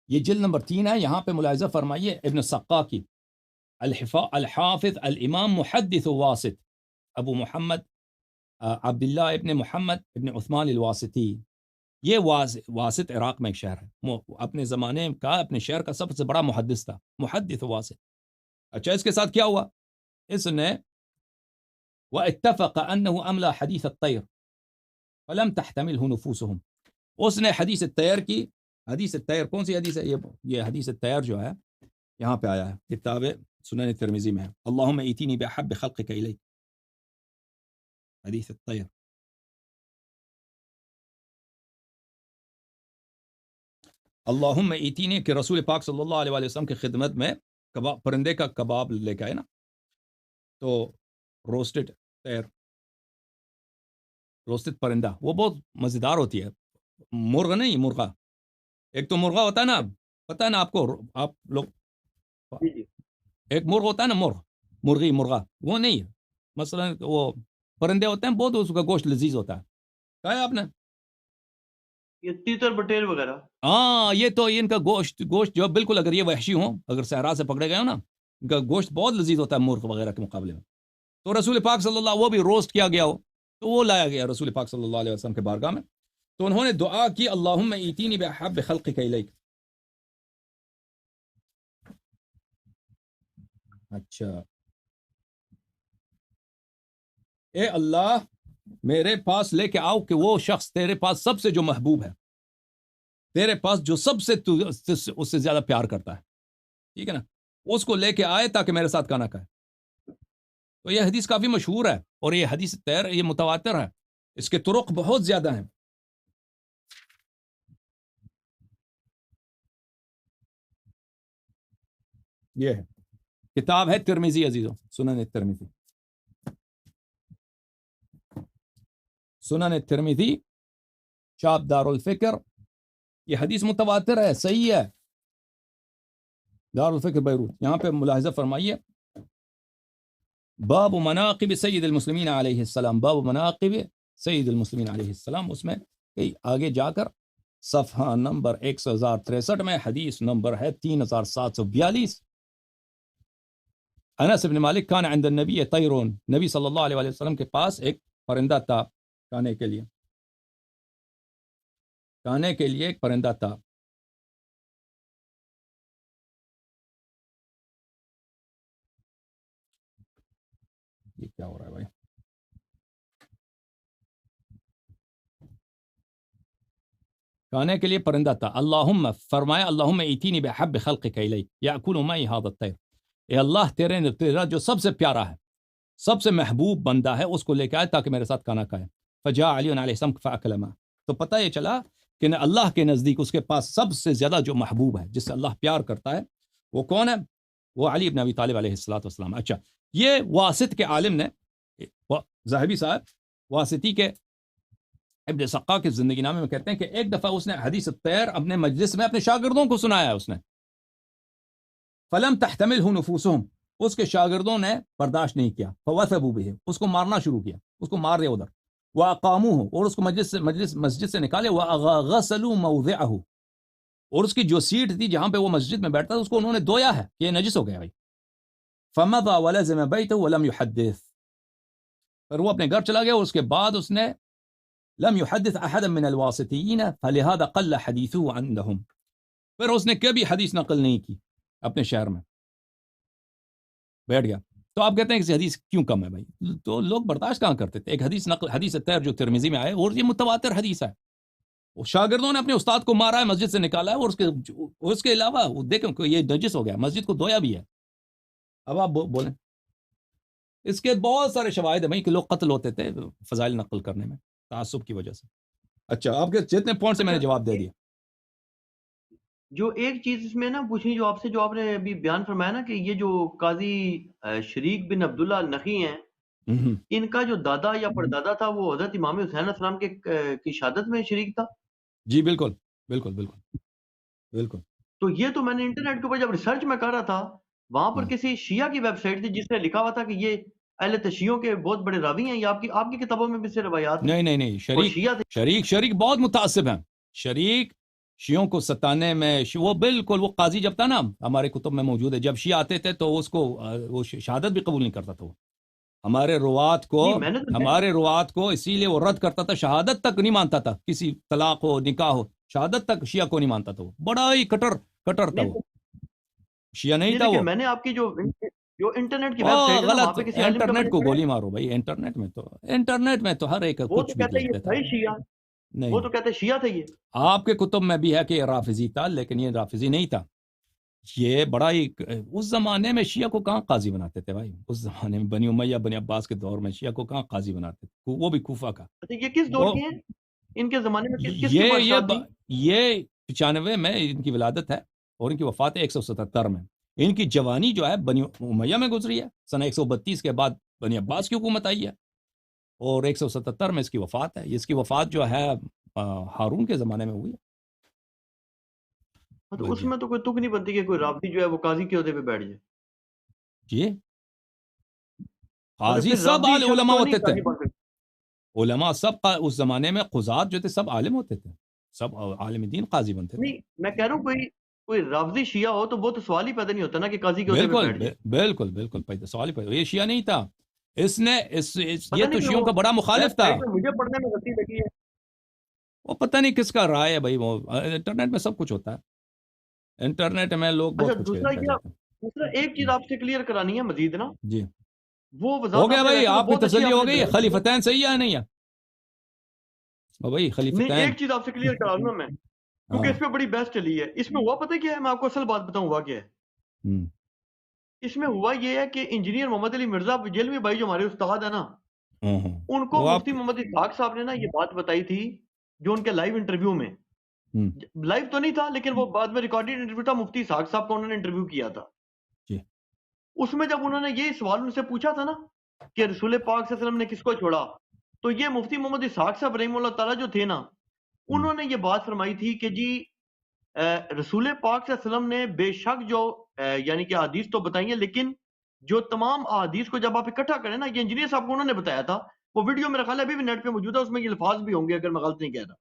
یہ جلد نمبر 3 ہے. یہاں پہ ملاحظہ فرمائیے ابن السقا کی، الحافظ الامام محدث واسط ابو محمد عبداللہ ابن محمد ابن عثمان الواسطی. یہ واسط عراق میں ایک شہر ہے، اپنے زمانے کا، اپنے شہر کا سب سے بڑا محدث تھا، محدث واسط. اچھا، اس کے ساتھ کیا ہوا، اس نے واتفق انه املا حدیث الطیر فلم تحتمله نفوسهم، اس نے حدیث الطیر کی، حدیث الطیر کون سی حدیث ہے، یہ حدیث الطیر جو ہے یہاں پہ آیا ہے، کتاب سنن ترمذی میں ہے، اللہم ایتینی بأحب خلقک الیک، حدیث الطیر. اللہم ایتینی کہ رسول پاک صلی اللہ علیہ وسلم کی خدمت میں پرندے کا کباب لے کے آئے نا، تو روسٹڈ طیر، روسٹڈ پرندہ، وہ بہت مزیدار ہوتی ہے. مرغ نہیں، مرغا، ایک تو مرغا ہوتا ہے نا، پتہ ہے نا آپ کو، آپ لوگ ایک مرغ ہوتا ہے نا، مرغی، مرغا، وہ نہیں ہے، مثلا وہ پرندے ہوتے ہیں بہت، اس کا گوشت لذیذ ہوتا ہے، کہا ہے آپ نے، یہ تیتر بٹیر وغیرہ. ہاں، یہ تو ان کا گوشت جو بالکل، اگر یہ وحشی ہوں، اگر صحرا سے پکڑے گئے ہو نا، ان کا گوشت بہت لذیذ ہوتا ہے مرغ وغیرہ کے مقابلے میں. تو رسول پاک صلی اللہ، وہ بھی روسٹ کیا گیا ہو، تو وہ لایا گیا رسول پاک صلی اللہ علیہ وسلم کے بارگاہ میں، تو انہوں نے دعا کی، اللہم ایتینی بأحب خلقک الیک. اچھا، اے اللہ میرے پاس لے کے آؤ کہ وہ شخص تیرے پاس سب سے جو محبوب ہے، تیرے پاس جو سب سے اس سے زیادہ پیار کرتا ہے، ٹھیک ہے نا، اس کو لے کے آئے تاکہ میرے ساتھ کھانا کھائے. تو یہ حدیث کافی مشہور ہے، اور یہ حدیث طیر، یہ متواتر ہے، اس کے طرق بہت زیادہ ہیں. یہ ہے کتاب ہے ترمذی عزیزوں، سنن ترمذی، سنن ترمذی شاپ دار الفکر، یہ حدیث متواتر ہے، صحیح ہے، دار الفکر بیروت۔ یہاں پہ ملاحظہ فرمائیے، باب مناقب سید المسلمین علیہ السلام، باب مناقب سید المسلمین علیہ السلام، اس میں کئی آگے جا کر صفحہ نمبر 1063 میں حدیث نمبر ہے 3742، انس بن مالک کان عند النبی طیرون، نبی صلی اللہ علیہ وسلم کے پاس ایک پرندہ تھا، کھانے کے لیے، کھانے کے لیے ایک پرندہ تھا، یہ کیا ہو رہا ہے بھائی؟ کھانے کے لیے پرندہ تھا، اللہم فرمایا، اللہم ایتینی بحب خلقک الی یاکل معی ھذا الطیر، اے اللہ تیرا جو سب سے پیارا ہے، سب سے محبوب بندہ ہے، اس کو لے کے آئے تاکہ میرے ساتھ کھانا کھائے، فجاء علی علیہ السلام فاکل معه، تو پتہ یہ چلا کہ اللہ کے نزدیک اس کے پاس سب سے زیادہ جو محبوب ہے، جس سے اللہ پیار کرتا ہے، وہ کون ہے؟ وہ علی بن ابی طالب علیہ السلام۔ اچھا، یہ واسط کے عالم نے، ذہبی صاحب واسطی کے ابن سقا کے زندگی نامے میں کہتے ہیں کہ ایک دفعہ اس نے حدیث الطیر اپنے مجلس میں اپنے شاگردوں کو سنایا، اس نے فلم تحتملہ نفوسہم، اس کے شاگردوں نے برداشت نہیں کیا، فوثبوا بہ، اس کو مارنا شروع کیا، اس کو مار دیا ادھر، واقاموہ، اور اس کو مسجد سے نکالے، وغسلوا موضعہ، اور اس کی جو سیٹ تھی جہاں پہ وہ مسجد میں بیٹھتا تھا اس کو انہوں نے دھویا ہے، یہ نجس ہو گیا بھائی، فمضى ولزم بیتہ ولم يحدث، پھر وہ اپنے گھر چلا گیا، اور اس کے بعد اس نے لم يحدث احدا من الواسطیین فلهذا قل حدیثه عندهم، پھر اس نے کبھی حدیث نقل نہیں کی اپنے شہر میں، بیٹھ گیا۔ تو آپ کہتے ہیں کہ حدیث کیوں کم ہے بھائی؟ تو لوگ برداشت کہاں کرتے تھے؟ ایک حدیث نقل، حدیث طیر جو ترمذی میں آئے، اور یہ متواتر حدیث ہے، شاگردوں نے اپنے استاد کو مارا ہے، مسجد سے نکالا ہے، اور اس کے علاوہ وہ دیکھیں کہ یہ نجس ہو گیا، مسجد کو دھویا بھی ہے۔ اب آپ بولیں، اس کے بہت سارے شواہد ہیں بھائی کہ لوگ قتل ہوتے تھے فضائل نقل کرنے میں تعصب کی وجہ سے۔ اچھا، آپ کے جتنے پوائنٹ سے میں نے جواب دے دیا۔ جو ایک چیز اس میں نا پوچھنی، جو آپ سے، جو آپ نے ابھی بیان فرمایا نا کہ یہ جو قاضی شریک بن عبداللہ النخعی ہیں، ان کا جو دادا یا پردادا تھا وہ حضرت امام حسین علیہ السلام کی شہادت میں شریک تھا؟ جی بالکل بالکل بالکل بالکل۔ تو یہ تو میں نے انٹرنیٹ کے اوپر جب ریسرچ میں کر رہا تھا، وہاں پر کسی شیعہ کی ویب سائٹ تھی جس نے لکھا ہوا تھا کہ یہ اہل تشیعوں کے بہت بڑے راوی ہیں، یہ آپ کی کتابوں میں بھی سے روایات ہیں؟ نہیں، شریک بہت متعصب ہیں، شریک شیعوں کو ستانے میں، وہ بالکل، وہ قاضی جب تھا نا، ہمارے کتب میں موجود ہے، جب شیعہ آتے تھے تو اس کو وہ شہادت بھی قبول نہیں کرتا تھا، وہ ہمارے روات کو اسی لیے وہ رد کرتا تھا، شہادت تک نہیں مانتا تھا، کسی طلاق ہو نکاح ہو، شہادت تک شیعہ کو نہیں مانتا تھا، وہ بڑا ہی کٹر تھا، وہ شیعہ نہیں تھا وہ۔ میں نے آپ کی جو انٹرنیٹ کی ویب سائٹ ہے نا، وہاں پہ کسی عالم کا انٹرنیٹ کو گولی مارو بھائی، انٹرنیٹ میں تو ہر ایک کچھ بھی لکھتا تھا۔ نہیں، وہ تو کہتے ہیں شیعہ تھے یہ۔ آپ کے کتب میں بھی ہے کہ یہ رافضی تھا، لیکن یہ رافضی نہیں تھا، یہ بڑا ہی، اس زمانے میں شیعہ کو کہاں قاضی بناتے تھے بھائی؟ اس زمانے میں بنی امیہ بنی عباس کے دور میں شیعہ کو کہاں قاضی بناتے تھے؟ وہ بھی کوفہ کا۔ یہ کس دور کی ہیں؟ ان کے زمانے میں کس کی بادشاہ تھی؟ یہ 95 میں ان کی ولادت ہے، اور ان کی وفات ہے 177 میں۔ ان کی جوانی جو ہے بنی امیہ میں گزری ہے، سنہ 132 کے بعد بنی عباس کی حکومت آئی ہے، اور 177 میں اس کی وفات ہے۔ اس کی وفات جو ہے ہارون کے زمانے میں ہوئی ہے۔ تو اس میں تو کوئی تک نہیں بنتی کہ کوئی رافضی جو ہے وہ قاضی کے عہدے پہ بیٹھ جائے۔ جی، قاضی سب علماء ہوتے تھے، علماء سب اس زمانے میں قضات جو تھے سب عالم ہوتے تھے، سب عالم دین قاضی بنتے تھے۔ نہیں، میں کہہ رہا ہوں کوئی رافضی شیعہ ہو تو وہ تو سوال ہی پیدا نہیں ہوتا نا کہ قاضی کے عہدے پہ بیٹھ جائے۔ بالکل سوال ہی پیدا، یہ شیعہ نہیں تھا، یہ تو شیعوں کا بڑا مخالف تھا۔ مجھے پڑھنے میں غلطی لگی ہے، وہ پتہ نہیں کس کا رائے ہے بھائی، وہ انٹرنیٹ میں سب کچھ ہوتا ہے، انٹرنیٹ میں لوگ بہت کچھ کہتے ہیں۔ دوسرا ایک چیز آپ سے کلیئر کرانی ہے مزید نا، جی وہ ہو گیا بھائی، آپ کی تسلی ہو گئی، خلیفتین صحیح ہے نہیں ہے بھائی؟ خلیفتین، ایک چیز آپ سے کلیئر کرا دوں میں، کیونکہ اس پہ بڑی بحث چلی ہے۔ اس میں ہوا پتہ کیا ہے، میں آپ کو اصل بات بتاؤں ہوا کیا ہے۔ اس میں ہوا یہ ہے کہ انجینئر محمد علی مرزا جیلوی بھائی جو ہمارے استاد ہیں نا، ان کو مفتی محمد اسحاق صاحب نے نا یہ بات بتائی تھی، جو ان کے لائیو انٹرویو میں، لائیو تو نہیں تھا لیکن وہ بعد میں ریکارڈڈ انٹرویو تھا، مفتی اسحاق صاحب کو انہوں نے انٹرویو کیا تھا۔ اس میں جب انہوں نے یہ سوال ان سے پوچھا تھا نا کہ رسول پاک صلی اللہ علیہ وسلم نے کس کو چھوڑا، تو یہ مفتی محمد اسحاق صاحب رحمہ اللہ تعالیٰ جو تھے نا، انہوں نے یہ بات فرمائی تھی کہ جی رسول پاک صلی اللہ علیہ وسلم نے بے شک جو یعنی کہ احادیث تو بتائی ہیں، لیکن جو تمام احادیث کو جب آپ اکٹھا کریں نا، یہ انجینئر صاحب کو انہوں نے بتایا تھا، وہ ویڈیو میرا خیال ہے ابھی بھی نیٹ پہ موجود ہے، اس میں یہ الفاظ بھی ہوں گے اگر میں غلط نہیں کہہ رہا،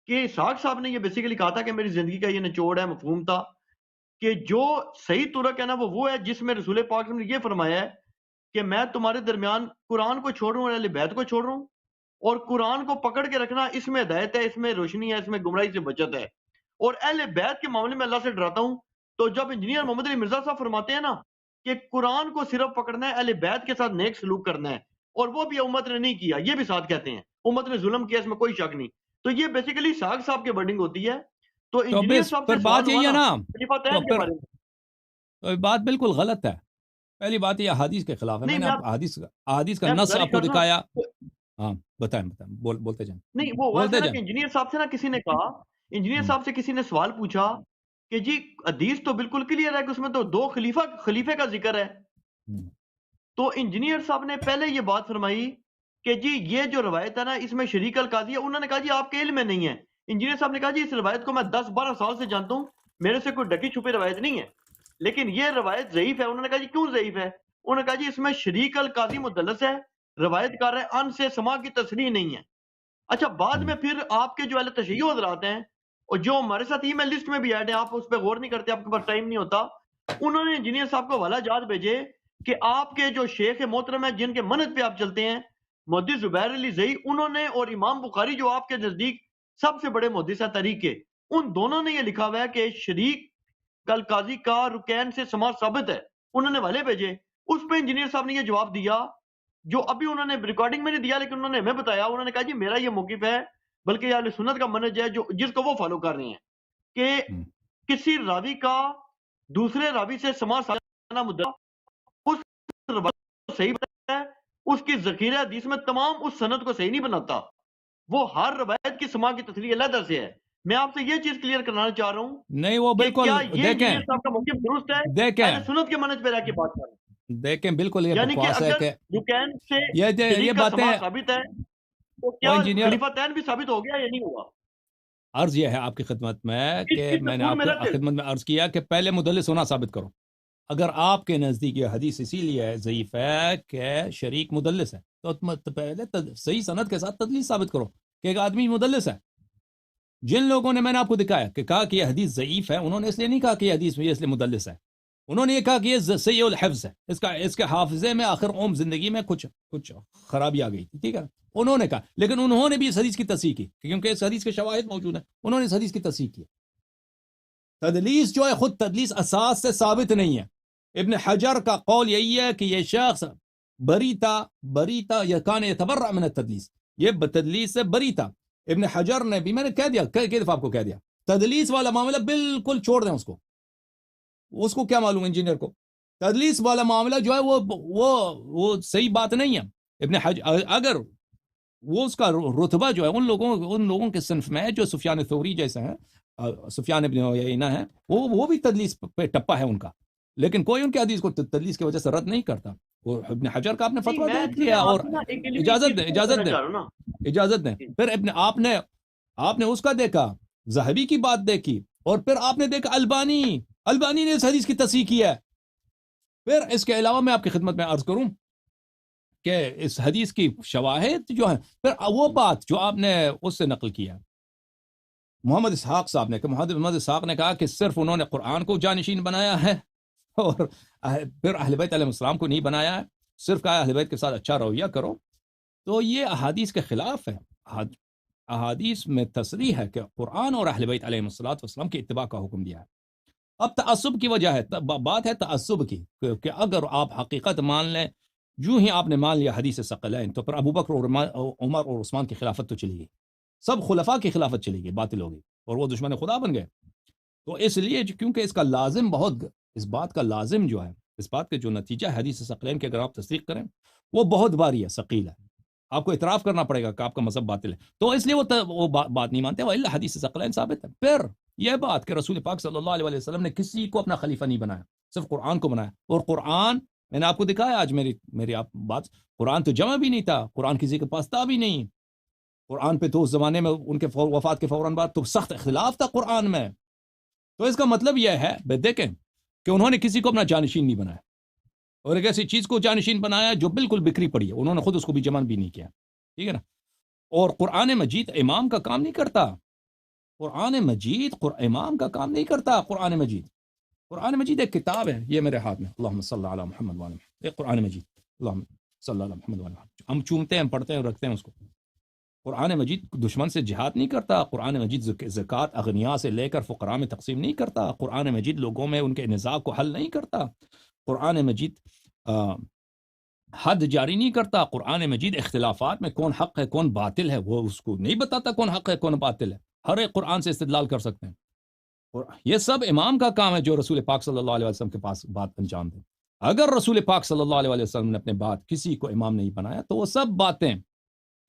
کہ اسحاق صاحب نے یہ بیسیکلی کہا تھا کہ میری زندگی کا یہ نچوڑ ہے، مفہوم تھا کہ جو صحیح طرق ہے نا وہ ہے جس میں رسول پاک صلی اللہ علیہ وسلم نے یہ فرمایا ہے کہ میں تمہارے درمیان قرآن کو چھوڑ رہا ہوں اور اہل بیت کو چھوڑ رہا ہوں، اور قرآن کو پکڑ کے رکھنا، اس میں ہدایت ہے، اس میں روشنی ہے، اس میں گمراہی سے بچت ہے، اور اہل بیت کے معاملے میں اللہ سے ڈراتا ہوں۔ تو جب انجینئر محمد علی مرزا صاحب فرماتے ہیں نا کہ قرآن کو صرف پکڑنا ہے، اہل بیت کے ساتھ نیک سلوک کرنا ہے، اور وہ بھی امت نے نہیں کیا، یہ بھی ساتھ کہتے ہیں امت نے ظلم کیا، اس میں کوئی شک نہیں، تو یہ بیسیکلی ساگ صاحب کی ورڈنگ ہوتی ہے۔ تو تو انجینئر بس صاحب پھر سے بات سوال یہی ہوا ہے نا نا، خلیفہ تو تین کے پھر بارے میں، تو بات بالکل غلط ہے۔ پہلی بات یہ احادیث کے خلاف ہے، نہیں میں نے میں آپ احادیث کا میں نص گزارش آپ کو کر رہا دکھایا۔ ہوں، ہاں بتائیں بولتے جائیں، نہیں وہ ہوا ایسا بولتے نا جائیں۔ کہ انجینئر صاحب سے نا کسی نے کہا، انجینئر ہوں، صاحب سے کسی نے سوال پوچھا کہ جی حدیث تو بالکل کلیئر ہے کہ اس میں تو دو خلیفے کا ذکر ہے، ہوں، تو انجینئر صاحب نے پہلے یہ بات فرمائی کہ جی یہ جو روایت ہے نا اس میں شریک القاضی ہے، انہوں نے کہا جی آپ کے علم میں نہیں ہے، انجینئر صاحب نے کہا جی اس روایت کو میں 10-12 سال سے جانتا ہوں، میرے سے کوئی ڈکی چھپی روایت نہیں ہے، لیکن یہ روایت ضعیف ہے۔ انہوں نے کہا جی کیوں ضعیف ہے؟ انہوں نے کہا جی اس میں شریک القاضی مدلس ہے، روایت کر رہا ہے ان سے سما کی تصریح نہیں ہے۔ اچھا بعد ہوں۔ میں پھر آپ کے جو اہل تشیع حضرات ہیں اور جو ہمارے ساتھ ای میل لسٹ میں بھی ایڈ ہیں، آپ اس پہ غور نہیں کرتے، آپ کے پاس ٹائم نہیں ہوتا، انہوں نے انجینئر صاحب کو حوالہ جات بھیجے کہ آپ کے جو شیخ محترم ہیں جن کے منہج پہ آپ چلتے ہیں، محدث زبیر علی زئی، انہوں نے اور امام بخاری جو آپ کے نزدیک سب سے بڑے محدث ہیں تاریخ کے، ان دونوں نے یہ لکھا ہوا ہے کہ شریک کل قاضی کا رکین سے سما ثابت ہے، انہوں نے والے بھیجے۔ اس پہ انجینئر صاحب نے یہ جواب دیا جو ابھی انہوں نے ریکارڈنگ میں نہیں دیا، لیکن انہوں نے ہمیں بتایا، انہوں نے کہا جی میرا یہ موقف ہے، بلکہ یہ اہل سنت کا منہج ہے جو جس کو وہ فالو کر رہے ہیں، کہ ہوں۔ کسی راوی کا دوسرے راوی سے سما ثابت مدعا، اس روایت کو صحیح بناتا ہے، اس کی ذخیرہ حدیث میں تمام اس سند کو صحیح نہیں بناتا، وہ ہر روایت کی سما کی تصریح علیحدہ سے ہے۔ میں آپ سے یہ چیز کلیئر کرانا چاہ رہا ہوں نہیں وہ کہ بالکل کیا یہ دیکھیں انجینئر صاحب کا موقف درست ہے، دیکھیں اہل سنت کے منہج پہ رہ کے بات کر رہے دیکھیں بالکل یہ ہیں، یعنی کہ بکواس ہے اگر کہ رکین سے یہ شریک کا باتیں سما ثابت ہے تو وہ کیا انجینئر، خلیفہ تین بھی ثابت ہو گیا یا نہیں ہوا؟ عرض یہ ہے آپ کی خدمت میں اس کہ کی میں نے تصور آپ میں کی رکھ، خدمت میں عرض کیا کہ پہلے مدلس ہونا ثابت کرو۔ اگر آپ کے نزدیک یہ حدیث اسی لیے ضعیف ہے کہ شریک مدلس ہے تو پہلے صحیح سند کے ساتھ تدلیس ثابت کرو کہ ایک آدمی مدلس ہے۔ جن لوگوں نے میں نے آپ کو دکھایا کہ کہا کہ یہ حدیث ضعیف ہے، انہوں نے اس لیے نہیں کہا کہ یہ حدیث یہ اس لیے مدلس ہے، انہوں نے یہ کہا کہ یہ سیء الحفظ ہے، اس کے حافظے میں آخر زندگی میں کچھ خرابی آ گئی تھی، ٹھیک ہے، انہوں نے کہا، لیکن انہوں نے بھی اس حدیث کی تصحیح کی کیونکہ اس حدیث کے شواہد موجود ہیں، انہوں نے اس حدیث کی تصحیح کی۔ تدلیس جو ہے خود تدلیس اساس سے ثابت نہیں ہے۔ ابن حجر کا قول یہی ہے کہ یہ شخص بریتا یا کان یتبرأ من التدلیس، یہ تدلیس سے بری تھا۔ ابن حجر نے بھی، میں نے کہہ دیا کئی دفعہ آپ کو کہہ دیا، تدلیس والا معاملہ بالکل چھوڑ دیں، اس کو کیا معلوم انجینئر کو، تدلیس والا معاملہ جو ہے وہ صحیح بات نہیں ہے۔ ابن حجر اگر وہ اس کا رتبہ جو ہے ان لوگوں کے صنف میں ہے جو سفیان ثوری جیسے ہیں، سفیان ابن عیینہ ہیں، وہ بھی تدلیس پہ ٹپا ہے ان کا، لیکن کوئی ان کے حدیث کو تدلیس کی وجہ سے رد نہیں کرتا۔ وہ ابن حجر کا آپ نے فتویٰ دے دیا، اور اجازت دیں پھر آپ نے اس کا دیکھا، ذہبی کی بات دیکھی، اور پھر آپ نے دیکھا البانی نے اس حدیث کی تصحیح کی ہے۔ پھر اس کے علاوہ میں آپ کی خدمت میں عرض کروں کہ اس حدیث کی شواہد جو ہیں، پھر وہ بات جو آپ نے اس سے نقل کیا محمد اسحاق صاحب نے، کہ محمد اسحاق نے کہا کہ صرف انہوں نے قرآن کو جانشین بنایا ہے اور پھر اہل بیت علیہ السلام کو نہیں بنایا ہے، صرف کہا اہل بیت کے ساتھ اچھا رویہ کرو، تو یہ احادیث کے خلاف ہے۔ احادیث میں تصریح ہے کہ قرآن اور اہل بیت علیہ السلام کی اتباع کا حکم دیا ہے۔ اب تعصب کی وجہ ہے، بات ہے تعصب کی، کہ اگر آپ حقیقت مان لیں، جو ہی آپ نے مان لیا حدیث ثقلین، تو پھر ابو بکر اور عمر اور عثمان کی خلافت تو چلی گئی، سب خلفاء کی خلافت چلی گئی، باطل ہو گئی، اور وہ دشمن خدا بن گئے۔ تو اس لیے کیونکہ اس کا لازم اس بات کا لازم جو ہے، اس بات کا جو نتیجہ ہے حدیث ثقلین کے اگر آپ تصدیق کریں، وہ بہت باری ہے، ثقیل ہے، آپ کو اعتراف کرنا پڑے گا کہ آپ کا مذہب باطل ہے، تو اس لیے وہ بات نہیں مانتے، وَإِلَّا حدیث ثقلین ثابت ہے۔ پھر یہ بات کہ رسول پاک صلی اللہ علیہ وسلم نے کسی کو اپنا خلیفہ نہیں بنایا، صرف قرآن کو بنایا، اور قرآن میں نے آپ کو دکھایا آج میری آپ بات، قرآن تو جمع بھی نہیں تھا، قرآن کسی کے پاس تھا بھی نہیں، قرآن پہ تو اس زمانے میں ان کے وفات کے فوراً بعد تو سخت اختلاف تھا قرآن میں. تو اس کا مطلب یہ ہے دیکھیں کہ انہوں نے کسی کو اپنا جانشین نہیں بنایا، اور ایک ایسی چیز کو جانشین بنایا جو بالکل بکھری پڑی ہے، انہوں نے خود اس کو بھی جمع بھی نہیں کیا، ٹھیک ہے نا. اور قرآن مجید امام کا کام نہیں کرتا، قرآن مجید امام کا کام نہیں کرتا. قرآن مجید ایک کتاب ہے، یہ میرے ہاتھ میں، اللہم صلی علی محمد وعلی محمد، ایک قرآن مجید، اللہم صلی علی محمد وعلی محمد، ہم چومتے ہیں، ہم پڑھتے ہیں، رکھتے ہیں اس کو. قرآن مجید دشمن سے جہاد نہیں کرتا، قرآن مجید زکوٰۃ اغنیاء سے لے کر فقراء میں تقسیم نہیں کرتا، قرآن مجید لوگوں میں ان کے نزاع کو حل نہیں کرتا، قرآن مجید حد جاری نہیں کرتا، قرآن مجید اختلافات میں کون حق ہے کون باطل ہے وہ اس کو نہیں بتاتا، کون حق ہے کون باطل ہے، ہر ایک قرآن سے استدلال کر سکتے ہیں. اور یہ سب امام کا کام ہے جو رسول پاک صلی اللہ علیہ وسلم کے پاس بات انجام دے. اگر رسول پاک صلی اللہ علیہ وسلم نے اپنے بات کسی کو امام نہیں بنایا تو وہ سب باتیں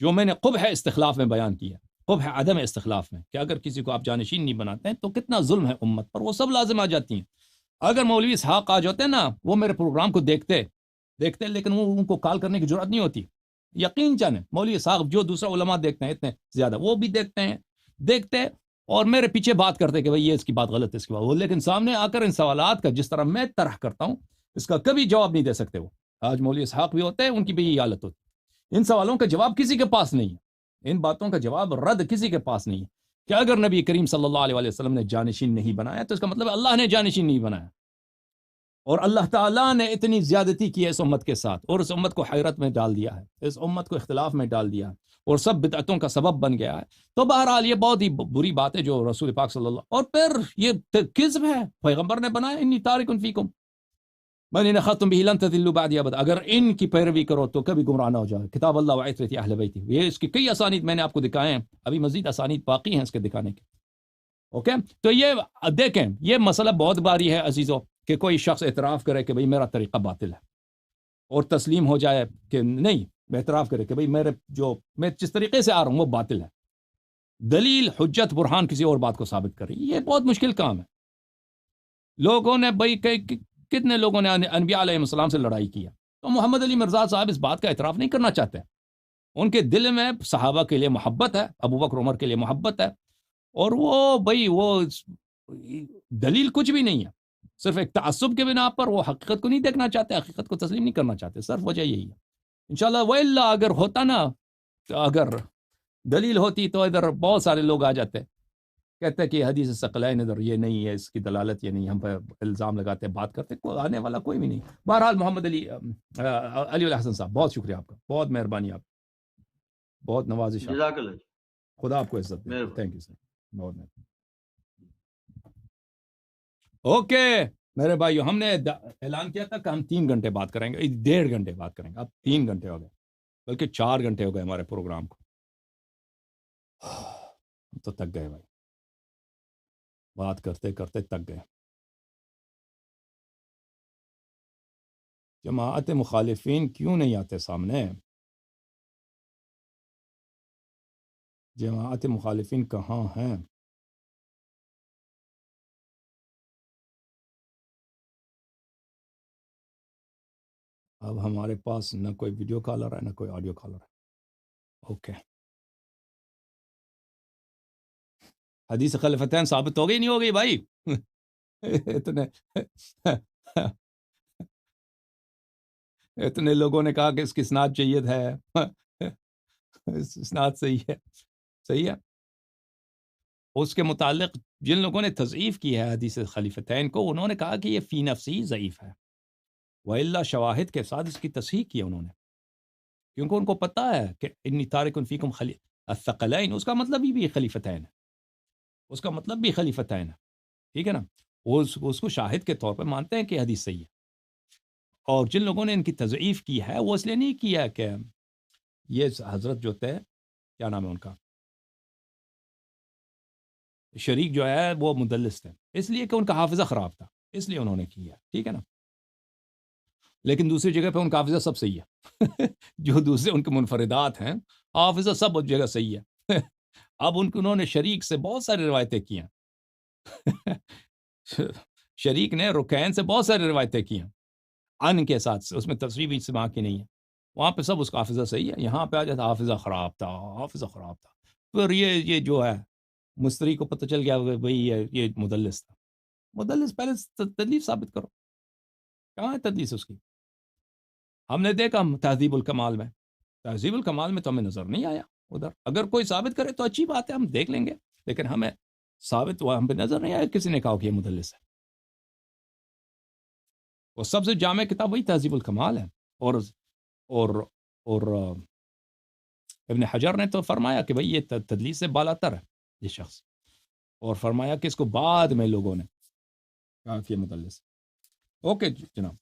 جو میں نے قبح استخلاف میں بیان کی ہے، قبح عدم استخلاف میں، کہ اگر کسی کو آپ جانشین نہیں بناتے ہیں تو کتنا ظلم ہے امت پر، وہ سب لازم آ جاتی ہیں. اگر مولوی اسحاق آ جاتے ہیں نا، وہ میرے پروگرام کو دیکھتے لیکن وہ ان کو کال کرنے کی ضرورت نہیں ہوتی. یقین جانیں مولوی اسحاق جو دوسرا علماء دیکھتے ہیں اتنے زیادہ، وہ بھی دیکھتے اور میرے پیچھے بات کرتے کہ بھئی یہ اس کی بات غلط ہے، اس کی بات وہ، لیکن سامنے آ کر ان سوالات کا جس طرح میں طرح کرتا ہوں اس کا کبھی جواب نہیں دے سکتے. وہ آج مولوی اسحاق بھی ہوتے ہیں، ان کی بھی یہ حالت ہوتی. ان سوالوں کا جواب کسی کے پاس نہیں ہے، ان باتوں کا جواب رد کسی کے پاس نہیں ہے کہ اگر نبی کریم صلی اللہ علیہ وسلم نے جانشین نہیں بنایا تو اس کا مطلب ہے اللہ نے جانشین نہیں بنایا. اور اللہ تعالیٰ نے اتنی زیادتی کی ہے اس امت کے ساتھ، اور اس امت کو حیرت میں ڈال دیا ہے، اس امت کو اختلاف میں ڈال دیا ہے، اور سب بدعتوں کا سبب بن گیا ہے. تو بہرحال یہ بہت ہی بری بات ہے جو رسول پاک صلی اللہ، اور پھر یہ کذب ہے، پیغمبر نے بنایا انی تارک فیکم من ان اخذتم به لن تضلوا بعدی ابدا، اگر ان کی پیروی کرو تو کبھی گمراہ نہ ہو جاؤ. کتاب اللہ و عترتی اہل بیتی، یہ اس کی کئی اسانید میں نے آپ کو دکھائے ہیں، ابھی مزید اسانید باقی ہیں اس کے دکھانے کے. اوکے، تو یہ دیکھیں، یہ مسئلہ بہت باری ہے عزیزو کہ کوئی شخص اعتراف کرے کہ بھئی میرا طریقہ باطل ہے، اور تسلیم ہو جائے کہ نہیں، اعتراف کرے کہ بھئی میں جس طریقے سے آ رہا ہوں وہ باطل ہے، دلیل حجت برہان کسی اور بات کو ثابت کرے، یہ بہت مشکل کام ہے. لوگوں نے بھئی کتنے لوگوں نے انبیاء علیہ السلام سے لڑائی کیا، تو محمد علی مرزا صاحب اس بات کا اعتراف نہیں کرنا چاہتے. ان کے دل میں صحابہ کے لیے محبت ہے، ابو بکر عمر کے لیے محبت ہے، اور وہ دلیل کچھ بھی نہیں ہے، صرف ایک تعصب کے بنا پر وہ حقیقت کو نہیں دیکھنا چاہتے، حقیقت کو تسلیم نہیں کرنا چاہتے، صرف وجہ یہی ہے. انشاءاللہ وَإِلَّا اگر ہوتا نا، تو اگر دلیل ہوتی تو ادھر بہت سارے لوگ آ جاتے، کہتے کہ حدیث ثقلین ادھر یہ نہیں ہے، اس کی دلالت یہ نہیں، ہم پہ الزام لگاتے، بات کرتے، آنے والا کوئی بھی نہیں. بہرحال محمد علی الحسن صاحب، بہت شکریہ آپ کا، بہت مہربانی، آپ بہت نوازش، آپ جزاک اللہ. خدا آپ کو عزت دے. مہربانی. تھینک یو سر، بہت مہربانی. اوکے میرے بھائیو، ہم نے اعلان کیا تھا کہ ہم 3 گھنٹے بات کریں گے، 1.5 گھنٹے بات کریں گے، اب 3 گھنٹے ہو گئے، بلکہ 4 گھنٹے ہو گئے ہمارے پروگرام کو. ہم تو تک گئے بھائی، بات کرتے کرتے تک گئے. جماعت مخالفین کیوں نہیں آتے سامنے؟ جماعت مخالفین کہاں ہیں؟ اب ہمارے پاس نہ کوئی ویڈیو کالر ہے نہ کوئی آڈیو کالر ہے. اوکے، حدیث خلیفتین ثابت ہو گئی نہیں ہو گئی بھائی؟ اتنے لوگوں نے کہا کہ اس کی اسناد جید ہے، اسناد صحیح ہے، صحیح ہے. اس کے متعلق جن لوگوں نے تضعیف کی ہے حدیث خلیفتین کو، انہوں نے کہا کہ یہ فی نفسی ضعیف ہے، وَإِلَّا شواہد کے ساتھ اس کی تصحیح کی انہوں نے، کیونکہ ان کو پتہ ہے کہ انی تارک فیکم الثقلین، اس کا مطلب بھی خلیفتین ہے، اس کا مطلب بھی خلیفتین ہے، ٹھیک ہے نا. اس کو شاہد کے طور پہ مانتے ہیں کہ حدیث صحیح ہے. اور جن لوگوں نے ان کی تضعیف کی ہے وہ اس لیے نہیں کیا کہ یہ حضرت جو تھے، کیا نام ہے ان کا، شریک جو ہے وہ مدلس تھے، اس لیے کہ ان کا حافظہ خراب تھا، اس لیے انہوں نے کیا، ٹھیک ہے نا. لیکن دوسری جگہ پہ ان کا حافظہ سب صحیح ہے. جو دوسرے ان کے منفردات ہیں، حافظہ سب جگہ صحیح ہے. اب انہوں نے شریک سے بہت ساری روایتیں کی ہیں. شریک نے رکین سے بہت ساری روایتیں کی ہیں. ان کے ساتھ اس میں تصریح بھی سما کی نہیں ہے. وہاں پہ سب اس کا حافظہ صحیح ہے, یہاں پہ آ جاتا حافظہ خراب تھا, حافظہ خراب تھا. پھر یہ جو ہے مستری کو پتہ چل گیا کہ بھئی یہ مدلس تھا. مدلس پہلے تدلیس ثابت کرو, کہاں ہے تدلیس اس کی؟ ہم نے دیکھا تہذیب الکمال میں, تہذیب الکمال میں تو ہمیں نظر نہیں آیا ادھر. اگر کوئی ثابت کرے تو اچھی بات ہے, ہم دیکھ لیں گے, لیکن ہمیں ثابت ہوا, ہم پہ نظر نہیں آیا کسی نے کہا کہ یہ مدلس ہے. وہ سب سے جامع کتاب وہی تہذیب الکمال ہے. اور ابن حجر نے تو فرمایا کہ بھئی یہ تدلیس سے بالاتر ہے یہ شخص, اور فرمایا کہ اس کو بعد میں لوگوں نے کہا کہ یہ مدلس ہے. اوکے جناب.